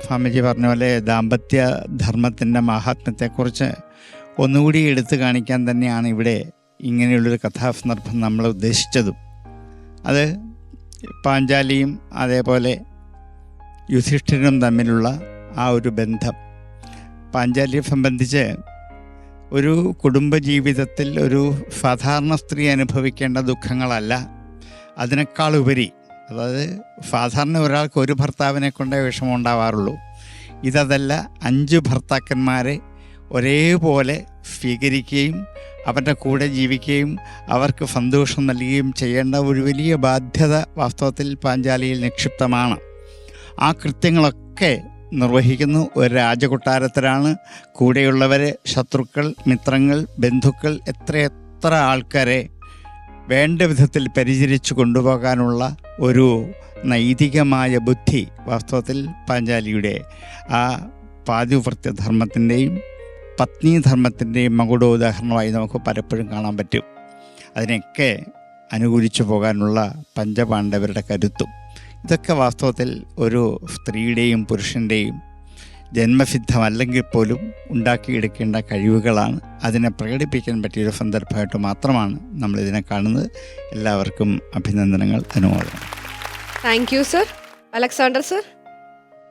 സ്വാമിജി പറഞ്ഞ പോലെ ദാമ്പത്യ ധർമ്മത്തിൻ്റെ മാഹാത്മ്യത്തെക്കുറിച്ച് ഒന്നുകൂടി എടുത്തു കാണിക്കാൻ തന്നെയാണ് ഇവിടെ ഇങ്ങനെയുള്ളൊരു കഥാസന്ദർഭം നമ്മൾ ഉദ്ദേശിച്ചതും. അത് പാഞ്ചാലിയും അതേപോലെ യുധിഷ്ഠിരനും തമ്മിലുള്ള ആ ഒരു ബന്ധം പാഞ്ചാലിയെ സംബന്ധിച്ച് ഒരു കുടുംബജീവിതത്തിൽ ഒരു സാധാരണ സ്ത്രീ അനുഭവിക്കേണ്ട ദുഃഖങ്ങളല്ല, അതിനേക്കാളുപരി, അതായത് സാധാരണ ഒരാൾക്ക് ഒരു ഭർത്താവിനെ കൊണ്ടേ വിഷമം ഉണ്ടാവാറുള്ളൂ. ഇതല്ല, 5 ഭർത്താക്കന്മാരെ ഒരേപോലെ സ്വീകരിക്കുകയും അവരുടെ കൂടെ ജീവിക്കുകയും അവർക്ക് സന്തോഷം നൽകുകയും ചെയ്യേണ്ട ഒരു വലിയ ബാധ്യത വാസ്തവത്തിൽ പാഞ്ചാലിയിൽ നിക്ഷിപ്തമാണ്. ആ കൃത്യങ്ങളൊക്കെ നിർവഹിക്കുന്നു ഒരു രാജകൊട്ടാരത്തിലാണ്. കൂടെയുള്ളവർ, ശത്രുക്കൾ, മിത്രങ്ങൾ, ബന്ധുക്കൾ, എത്ര ആൾക്കാരെ വേണ്ട വിധത്തിൽ പരിചരിച്ചു കൊണ്ടുപോകാനുള്ള ഒരു നൈതികമായ ബുദ്ധി വാസ്തവത്തിൽ പാഞ്ചാലിയുടെ ആ പാതിവ്രത്യധർമ്മത്തിൻ്റെയും പത്നീധർമ്മത്തിൻ്റെയും മകുടോദാഹരണമായി നമുക്ക് പലപ്പോഴും കാണാൻ പറ്റും. അതിനൊക്കെ അനുകൂലിച്ചു പോകാനുള്ള പഞ്ചപാണ്ഡവരുടെ കരുത്തും ഇതൊക്കെ വാസ്തവത്തിൽ ഒരു സ്ത്രീയുടെയും പുരുഷൻ്റെയും ജന്മസിദ്ധമല്ലെങ്കിൽ പോലും ഉണ്ടാക്കിയെടുക്കേണ്ട കഴിവുകളാണ്. അതിനെ പ്രകടിപ്പിക്കാൻ പറ്റിയൊരു സന്ദർഭമായിട്ട് മാത്രമാണ് നമ്മളിതിനെ കാണുന്നത്. എല്ലാവർക്കും അഭിനന്ദനങ്ങൾ, അനുമോദനം. Thank you sir. Alexander sir.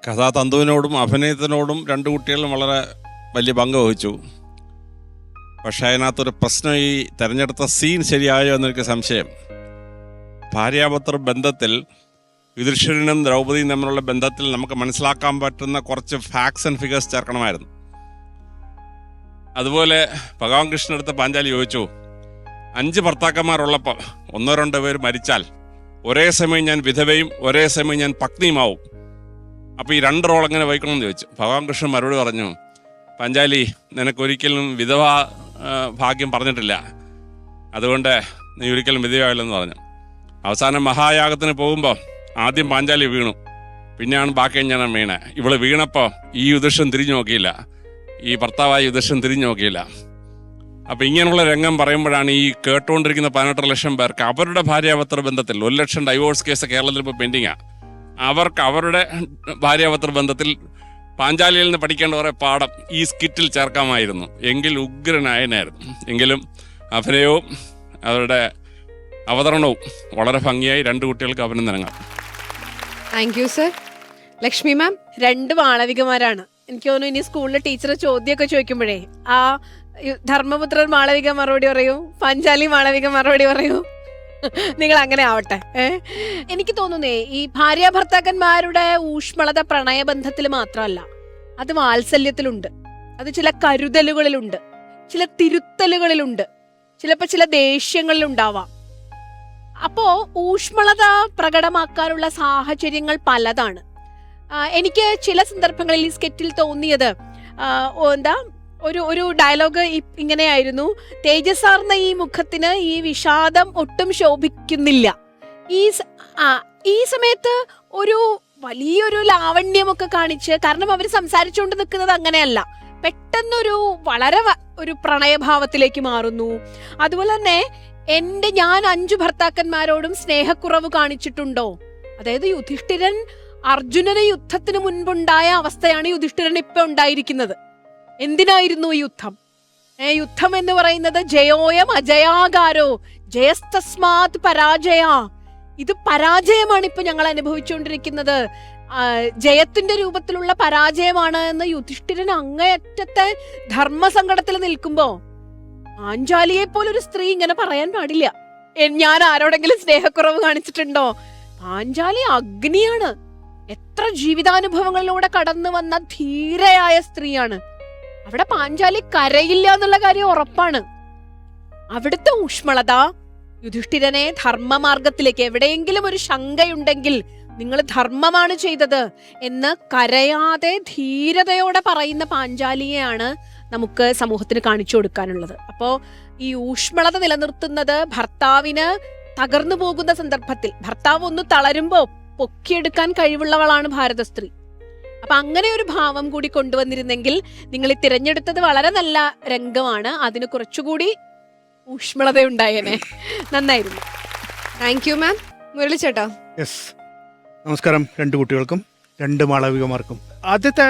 കഥാതന്തുവിനോടും അഭിനയത്തിനോടും രണ്ട് കുട്ടികളും വളരെ വലിയ പങ്ക് വഹിച്ചു. പക്ഷേ അതിനകത്തൊരു പ്രശ്നം, ഈ തിരഞ്ഞെടുത്ത സീൻ ശരിയായോ എന്നെനിക്ക് സംശയം. ഭാര്യാഭർത്തൃ ബന്ധത്തിൽ യുധിഷ്ഠിരനും ദ്രൗപദിയും തമ്മിലുള്ള ബന്ധത്തിൽ നമുക്ക് മനസ്സിലാക്കാൻ പറ്റുന്ന കുറച്ച് ഫാക്ട്സ് ആൻഡ് ഫിഗേഴ്സ് ചേർക്കണമായിരുന്നു. അതുപോലെ ഭഗവാൻ കൃഷ്ണനടുത്ത് പാഞ്ചാലി ചോദിച്ചു, 5 ഭർത്താക്കന്മാരുള്ളപ്പോൾ 1-2 പേര് മരിച്ചാൽ ഒരേ സമയം ഞാൻ വിധവയും ഒരേ സമയം ഞാൻ പത്നിയുമാവും, അപ്പോൾ ഈ 2 റോൾ എങ്ങനെ വഹിക്കണമെന്ന് ചോദിച്ചു. ഭഗവാൻ കൃഷ്ണൻ മറുപടി പറഞ്ഞു, പാഞ്ചാലി, നിനക്കൊരിക്കലും വിധവാ ഭാഗ്യം പറഞ്ഞിട്ടില്ല, അതുകൊണ്ട് നീ ഒരിക്കലും വിധവയാവില്ലെന്ന് പറഞ്ഞു. അവസാനം മഹായാഗത്തിന് പോകുമ്പോൾ ആദ്യം പാഞ്ചാലി വീണു, പിന്നെയാണ് ബാക്കി ഞാൻ വീണേ. ഇവള് വീണപ്പോൾ ഈ യുധിഷ്ഠിരൻ തിരിഞ്ഞു നോക്കിയില്ല, ഈ ഭർത്താവായ യുധിഷ്ഠിരൻ തിരിഞ്ഞു നോക്കിയില്ല. അപ്പം ഇങ്ങനെയുള്ള രംഗം പറയുമ്പോഴാണ് ഈ കേട്ടുകൊണ്ടിരിക്കുന്ന 18 ലക്ഷം പേർക്ക് അവരുടെ ഭാര്യാഭർത്തൃ ബന്ധത്തിൽ 1 ലക്ഷം ഡൈവോഴ്സ് കേസ് കേരളത്തിൽ ഇപ്പോൾ പെൻഡിങ്ങാണ്. അവർക്ക് അവരുടെ ഭാര്യാഭർത്തൃ ബന്ധത്തിൽ പാഞ്ചാലിയിൽ നിന്ന് പഠിക്കേണ്ട കുറേ പാഠം ഈ സ്കിറ്റിൽ ചേർക്കാമായിരുന്നു. എങ്കിൽ ഉഗ്രനായനായിരുന്നു. എങ്കിലും അഭിനയവും അവരുടെ അവതരണവും വളരെ ഭംഗിയായി. 2 കുട്ടികൾക്ക് അഭിനന്ദനങ്ങൾ. Thank you sir. Lakshmi ma'am. 2 മാളവികമാരാണ്. എനിക്ക് തോന്നുന്നു ഇനി സ്കൂളിലെ ടീച്ചർ ചോദ്യമൊക്കെ ചോദിക്കുമ്പോഴേ ആ ധർമ്മപുത്രൻ മാളവിക മറുപടി പറയൂ, പാഞ്ചാലി മാളവിക മറുപടി പറയൂ. നിങ്ങൾ അങ്ങനെ ആവട്ടെ. എനിക്ക് തോന്നുന്നേ ഈ ഭാര്യ ഭർത്താക്കന്മാരുടെ ഊഷ്മളത പ്രണയബന്ധത്തിൽ മാത്രമല്ല, അത് വാത്സല്യത്തിലുണ്ട്, അത് ചില കരുതലുകളിലുണ്ട്, ചില തിരുത്തലുകളിലുണ്ട്, ചിലപ്പോൾ ചില ദേഷ്യങ്ങളിലുണ്ടാവാം. അപ്പോ ഊഷ്മളത പ്രകടമാക്കാനുള്ള സാഹചര്യങ്ങൾ പലതാണ്. എനിക്ക് ചില സന്ദർഭങ്ങളിൽ ഈ സ്കെറ്റിൽ തോന്നിയത് ഒരു ഡയലോഗ് ഇങ്ങനെയായിരുന്നു, തേജസ്സാർന്ന ഈ മുഖത്തിന് ഈ വിഷാദം ഒട്ടും ശോഭിക്കുന്നില്ല. ഈ സമയത്ത് ഒരു വലിയൊരു ലാവണ്യമൊക്കെ കാണിച്ച്, കാരണം അവർ സംസാരിച്ചുകൊണ്ട് നിൽക്കുന്നത് അങ്ങനെയല്ല, പെട്ടെന്നൊരു വളരെ ഒരു പ്രണയഭാവത്തിലേക്ക് മാറുന്നു. അതുപോലെ തന്നെ ഞാൻ 5 ഭർത്താക്കന്മാരോടും സ്നേഹക്കുറവ് കാണിച്ചിട്ടുണ്ടോ? അതായത് യുധിഷ്ഠിരൻ അർജുനന് യുദ്ധത്തിന് മുൻപുണ്ടായ അവസ്ഥയാണ് യുധിഷ്ഠിരൻ ഇപ്പൊ ഉണ്ടായിരിക്കുന്നത്. എന്തിനായിരുന്നു ഈ യുദ്ധം? യുദ്ധം എന്ന് പറയുന്നത് ജയോയം അജയാകാരോ ജയസ്തസ്മാത് പരാജയ. ഇത് പരാജയമാണ് ഇപ്പൊ ഞങ്ങൾ അനുഭവിച്ചുകൊണ്ടിരിക്കുന്നത്. ജയത്തിന്റെ രൂപത്തിലുള്ള പരാജയമാണ് എന്ന് യുധിഷ്ഠിരൻ അങ്ങേയറ്റത്തെ ധർമ്മസങ്കടത്തിൽ നിൽക്കുമ്പോ പാഞ്ചാലിയെ പോലൊരു സ്ത്രീ ഇങ്ങനെ പറയാൻ പാടില്ല. ഞാൻ ആരോടെങ്കിലും സ്നേഹക്കുറവ് കാണിച്ചിട്ടുണ്ടോ? പാഞ്ചാലി അഗ്നിയാണ്. എത്ര ജീവിതാനുഭവങ്ങളിലൂടെ കടന്നു വന്ന ധീരയായ സ്ത്രീയാണ്. അവിടെ പാഞ്ചാലി കരയില്ല എന്നുള്ള കാര്യം ഉറപ്പാണ്. അവിടുത്തെ ഊഷ്മളത യുധിഷ്ഠിരനെ ധർമ്മമാർഗത്തിലേക്ക്, എവിടെയെങ്കിലും ഒരു ശങ്കയുണ്ടെങ്കിൽ നിങ്ങൾ ധർമ്മമാണ് ചെയ്തത് എന്ന് കരയാതെ ധീരതയോടെ പറയുന്ന പാഞ്ചാലിയെയാണ് നമുക്ക് സമൂഹത്തിന് കാണിച്ചു കൊടുക്കാനുള്ളത്. അപ്പോ ഈ ഊഷ്മളത നിലനിർത്തുന്നത് ഭർത്താവിന് തകർന്നു പോകുന്ന സന്ദർഭത്തിൽ, ഭർത്താവ് ഒന്ന് തളരുമ്പോ പൊക്കിയെടുക്കാൻ കഴിവുള്ളവളാണ് ഭാരത സ്ത്രീ. അപ്പൊ അങ്ങനെ ഒരു ഭാവം കൂടി കൊണ്ടുവന്നിരുന്നെങ്കിൽ, നിങ്ങൾ ഈ തിരഞ്ഞെടുത്തത് വളരെ നല്ല രംഗമാണ്, അതിന് കുറച്ചുകൂടി ഊഷ്മളത ഉണ്ടായേനെ. നന്നായിരുന്നു. Thank you ma'am. മുരളി ചേട്ടാ. യെസ്, നമസ്കാരം രണ്ട് കുട്ടികൾക്കും രണ്ട് മാളവികമാർക്കും. ആദ്യത്തെ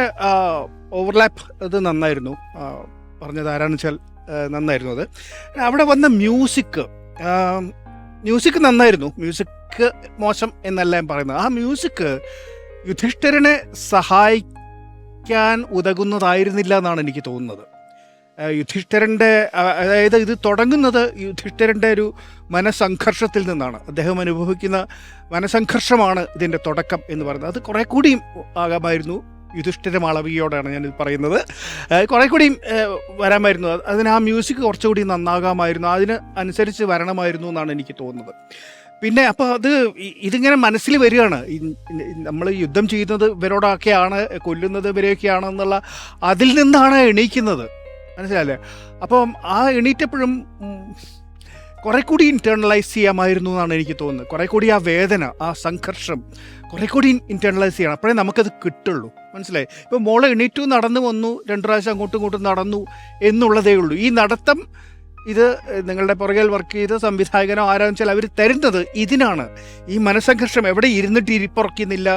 ഓവർലാപ്പ് അത് നന്നായിരുന്നു, പറഞ്ഞത് ആരാന്ന് വെച്ചാൽ നന്നായിരുന്നു. അത് അവിടെ വന്ന മ്യൂസിക് നന്നായിരുന്നു. മ്യൂസിക് മോശം എന്നല്ല ഞാൻ പറയുന്നത്. ആ മ്യൂസിക് യുധിഷ്ഠിരനെ സഹായിക്കാൻ ഉതകുന്നതായിരുന്നില്ല എന്നാണ് എനിക്ക് തോന്നുന്നത്. യുധിഷ്ഠിരൻ്റെ, അതായത് ഇത് തുടങ്ങുന്നത് യുധിഷ്ഠിരൻ്റെ ഒരു മനസ്സംഘർഷത്തിൽ നിന്നാണ്. അദ്ദേഹം അനുഭവിക്കുന്ന മനസ്സംഘർഷമാണ് ഇതിൻ്റെ തുടക്കം എന്ന് പറയുന്നത്. അത് കുറേ കൂടിയും ആകാമായിരുന്നു. യുധിഷ്ഠിര മാളവികയോടാണ് ഞാനിത് പറയുന്നത്. കുറേ കൂടിയും വരാമായിരുന്നു. അതിന് ആ മ്യൂസിക് കുറച്ചുകൂടി നന്നാകാമായിരുന്നു, അതിന് അനുസരിച്ച് വരണമായിരുന്നു എന്നാണ് എനിക്ക് തോന്നുന്നത്. പിന്നെ അപ്പോൾ ഇതിങ്ങനെ മനസ്സിൽ വരികയാണ്, നമ്മൾ യുദ്ധം ചെയ്യുന്നത് ഇവരോടൊക്കെയാണ്, കൊല്ലുന്നത് ഇവരെയൊക്കെയാണ് എന്നുള്ള അതിൽ നിന്നാണ് എണീക്കുന്നത്, മനസ്സിലല്ലേ? അപ്പം ആ എണീറ്റപ്പോഴും കുറെ കൂടി ഇൻറ്റേർണലൈസ് ചെയ്യാമായിരുന്നു എന്നാണ് എനിക്ക് തോന്നുന്നത്. കുറെ കൂടി ആ വേദന, ആ സംഘർഷം കുറെ കൂടി ഇൻറ്റേർണലൈസ് ചെയ്യണം, അപ്പോഴേ നമുക്കത് കിട്ടുള്ളൂ, മനസ്സിലായി? ഇപ്പം മോളെ എണീറ്റു, നടന്നു വന്നു, 2 പ്രാവശ്യം അങ്ങോട്ടും ഇങ്ങോട്ടും നടന്നു എന്നുള്ളതേ ഉള്ളൂ. ഈ നടത്തം ഇത് നിങ്ങളുടെ പുറകിൽ വർക്ക് ചെയ്ത സംവിധായകനോ ആരാന്ന് വെച്ചാൽ അവർ തരുന്നത് ഇതിനാണ്. ഈ മനസ്സംഘർഷം എവിടെ ഇരുന്നിട്ട് ഇരിപ്പുറക്കുന്നില്ല,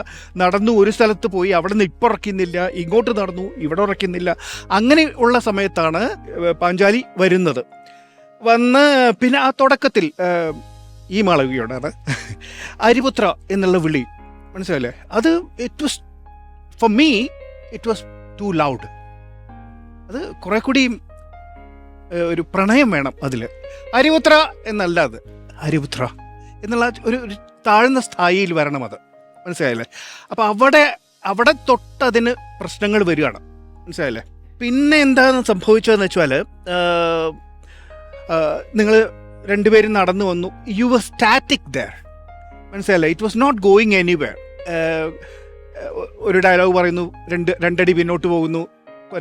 നടന്നു ഒരു സ്ഥലത്ത് പോയി അവിടെ നിന്ന് ഇപ്പുറക്കുന്നില്ല, ഇങ്ങോട്ട് നടന്നു ഇവിടെ ഉറക്കുന്നില്ല. അങ്ങനെ ഉള്ള സമയത്താണ് പാഞ്ചാലി വരുന്നത്. വന്ന് പിന്നെ ആ തുടക്കത്തിൽ ഈ മാളവികയോടാണ് അരിപുത്ര എന്നുള്ള വിളി, മനസ്സിലല്ലേ? അത് it was for me it was too loud. അത് കുറെ കൂടി ഒരു പ്രണയം വേണം അതിൽ. അരിപുത്ര എന്നല്ല, അത് അരിപുത്ര എന്നുള്ള ഒരു താഴ്ന്ന സ്ഥായിയിൽ വരണം അത്, മനസ്സിലായല്ലേ? അപ്പം അവിടെ തൊട്ടതിന് പ്രശ്നങ്ങൾ വരികയാണ്, മനസ്സിലായല്ലേ? പിന്നെ എന്താണ് സംഭവിച്ചതെന്ന് വെച്ചാൽ, നിങ്ങൾ രണ്ടുപേരും നടന്നു വന്നു, യു വർ സ്റ്റാറ്റിക് ദർ, മനസ്സിലല്ലേ? It was not going anywhere. ഒരു ഡയലോഗ് പറയുന്നു, രണ്ടടി പിന്നോട്ട് പോകുന്നു,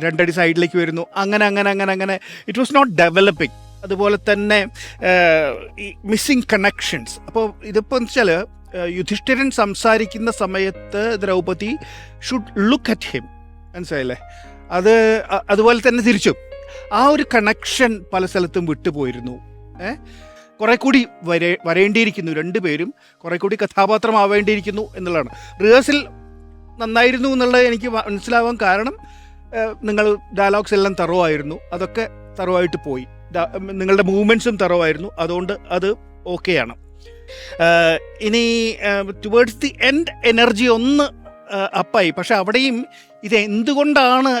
2 അടി സൈഡിലേക്ക് വരുന്നു, അങ്ങനെ ഇറ്റ് വാസ് നോട്ട് ഡെവലപ്പിംഗ്. അതുപോലെ തന്നെ ഈ മിസ്സിങ് കണക്ഷൻസ്. അപ്പോൾ ഇതിപ്പോൾ എന്ന് വെച്ചാൽ യുധിഷ്ഠിരൻ സംസാരിക്കുന്ന സമയത്ത് Draupadi should look at him, മനസ്സിലായില്ലേ? അതുപോലെ തന്നെ തിരിച്ചും ആ ഒരു കണക്ഷൻ പല സ്ഥലത്തും വിട്ടുപോയിരുന്നു. കുറെ കൂടി വരേണ്ടിയിരിക്കുന്നു, രണ്ടുപേരും കുറെ കൂടി കഥാപാത്രമാവേണ്ടിയിരിക്കുന്നു എന്നുള്ളതാണ്. റിഹേഴ്സൽ നന്നായിരുന്നു എന്നുള്ളത് എനിക്ക് മനസ്സിലാവാൻ കാരണം, നിങ്ങൾ ഡയലോഗ്സ് എല്ലാം തറവായിരുന്നു, അതൊക്കെ തറവായിട്ട് പോയി. നിങ്ങളുടെ മൂവ്മെൻറ്റ്സും തറവായിരുന്നു, അതുകൊണ്ട് അത് ഓക്കെയാണ്. ഇനി ടുവേർഡ്സ് ദി എൻഡ് എനർജി ഒന്ന് അപ്പായി. പക്ഷെ അവിടെയും ഇത് എന്തുകൊണ്ടാണ്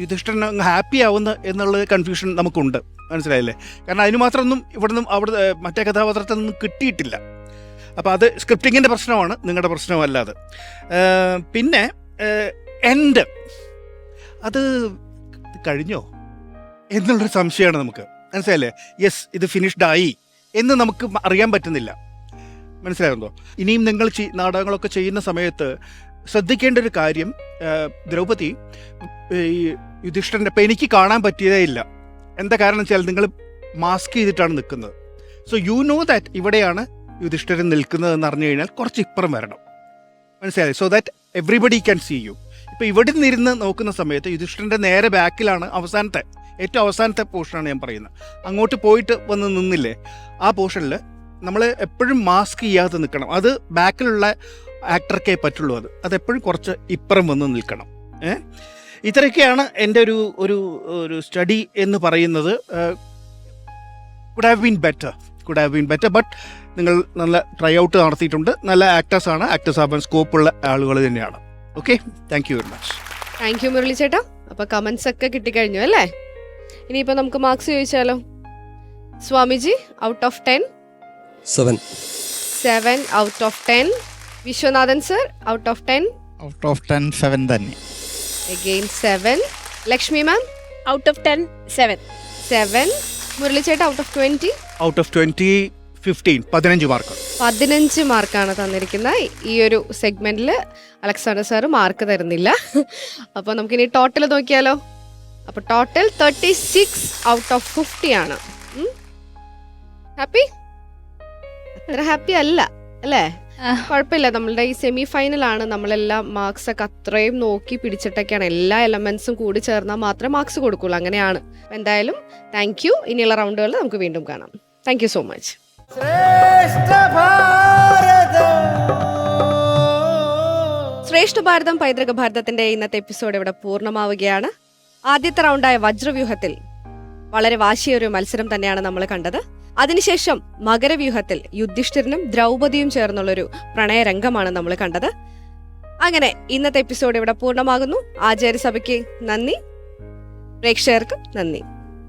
യുധിഷ്ഠിരൻ ഹാപ്പി ആവുന്നത് എന്നുള്ള കൺഫ്യൂഷൻ നമുക്കുണ്ട്, മനസ്സിലായില്ലേ? കാരണം അതിന് മാത്രമൊന്നും അവിടെ മറ്റേ കഥാപാത്രത്തിൽ നിന്നും കിട്ടിയിട്ടില്ല. അപ്പോൾ അത് സ്ക്രിപ്റ്റിങ്ങിൻ്റെ പ്രശ്നമാണ്, നിങ്ങളുടെ പ്രശ്നമല്ലാതെ. പിന്നെ എൻഡ് അത് കഴിഞ്ഞോ എന്നുള്ളൊരു സംശയമാണ് നമുക്ക്, മനസ്സിലായില്ലേ? യെസ്, ഇത് ഫിനിഷ്ഡ് ആയി എന്ന് നമുക്ക് അറിയാൻ പറ്റുന്നില്ല, മനസ്സിലാകുന്നോ? ഇനിയും നിങ്ങൾ നാടകങ്ങളൊക്കെ ചെയ്യുന്ന സമയത്ത് ശ്രദ്ധിക്കേണ്ട ഒരു കാര്യം, ദ്രൗപദി ഈ യുധിഷ്ഠിരൻ്റെ ഇപ്പം എനിക്ക് കാണാൻ പറ്റിയതേ ഇല്ല. എന്താ കാരണം വെച്ചാൽ നിങ്ങൾ മാസ്ക് ചെയ്തിട്ടാണ് നിൽക്കുന്നത്. സോ യു നോ ദാറ്റ് ഇവിടെയാണ് യുധിഷ്ഠിരൻ നിൽക്കുന്നതെന്ന് അറിഞ്ഞു കഴിഞ്ഞാൽ കുറച്ച് ഇപ്പുറം വരണം, മനസ്സിലായി? So that everybody can see you. ഇപ്പോൾ ഇവിടെ നിന്നിരുന്ന് നോക്കുന്ന സമയത്ത് യുധിഷ്ഠിരൻ്റെ നേരെ ബാക്കിലാണ് ഏറ്റവും അവസാനത്തെ പോർഷനാണ് ഞാൻ പറയുന്നത്. അങ്ങോട്ട് പോയിട്ട് വന്ന് നിന്നില്ലേ, ആ പോർഷനിൽ നമ്മൾ എപ്പോഴും മാസ്ക് ചെയ്യാതെ നിൽക്കണം. അത് ബാക്കിലുള്ള ആക്ടർക്കേ പറ്റുള്ളൂ. അതെപ്പോഴും കുറച്ച് ഇപ്പുറം വന്ന് നിൽക്കണം. ഇത്രയൊക്കെയാണ് എൻ്റെ ഒരു സ്റ്റഡി എന്ന് പറയുന്നത്. Could have been better but നിങ്ങൾ നല്ല ട്രൈ ഔട്ട് നടത്തിയിട്ടുണ്ട്. നല്ല ആക്ടേഴ്സാണ്, ആക്ടേഴ്സ് ആവാൻ സ്കോപ്പുള്ള ആളുകൾ തന്നെയാണ്. Okay, thank you very much. Thank you Murali ചേട്ടാ. അപ്പോൾ കമൻസ് ഒക്കെ കിട്ടിക്കഴിഞ്ഞു അല്ലേ? ഇനിയിപ്പോൾ നമുക്ക് മാർക്സ് ചോദിച്ചാലോ? Swamiji, out of 10? 7. 7 out of 10. Viswanathan sir, out of 10? Out of 10 7 തന്നെ. Again 7. Lakshmi ma'am, out of 10 7. 7. Murali ചേട്ടാ, out of 20? Out of 20 15. 15 mark. 15 മാർക്കാണ് തന്നിരിക്കുന്നത്. ഈ ഒരു സെഗ്മെന്റിൽ അലക്സാണ്ടർ സാറ് മാർക്ക് തരുന്നില്ല. അപ്പോൾ നമുക്കിനി ടോട്ടൽ നോക്കിയാലോ? അപ്പോൾ ടോട്ടൽ 36 ഔട്ട് ഓഫ് 50 ആണ്. ഹാപ്പി? അത്ര ഹാപ്പി അല്ല അല്ലേ? കുഴപ്പമില്ല, നമ്മളുടെ ഈ സെമി ഫൈനലാണ്. നമ്മളെല്ലാം മാർക്സ് ഒക്കെ അത്രയും നോക്കി പിടിച്ചിട്ടൊക്കെയാണ്. എല്ലാ എലമെന്റ്സും കൂടി ചേർന്നാൽ മാത്രമേ മാർക്സ് കൊടുക്കുള്ളൂ. അങ്ങനെയാണ്. എന്തായാലും താങ്ക് യു. ഇനിയുള്ള റൗണ്ടുകളിൽ നമുക്ക് വീണ്ടും കാണാം. Thank you so much. ശ്രേഷ്ഠ ഭാരതം പൈതൃക ഭാരതത്തിന്റെ ഇന്നത്തെ എപ്പിസോഡ് ഇവിടെ പൂർണ്ണമാവുകയാണ്. ആദ്യത്തെ റൗണ്ടായ വജ്രവ്യൂഹത്തിൽ വളരെ വാശിയൊരു മത്സരം തന്നെയാണ് നമ്മൾ കണ്ടത്. അതിനുശേഷം മകരവ്യൂഹത്തിൽ യുധിഷ്ഠിരനും ദ്രൗപദിയും ചേർന്നുള്ളൊരു പ്രണയരംഗമാണ് നമ്മൾ കണ്ടത്. അങ്ങനെ ഇന്നത്തെ എപ്പിസോഡ് ഇവിടെ പൂർണ്ണമാകുന്നു. ആചാര്യസഭയ്ക്ക് നന്ദി, പ്രേക്ഷകർക്ക് നന്ദി.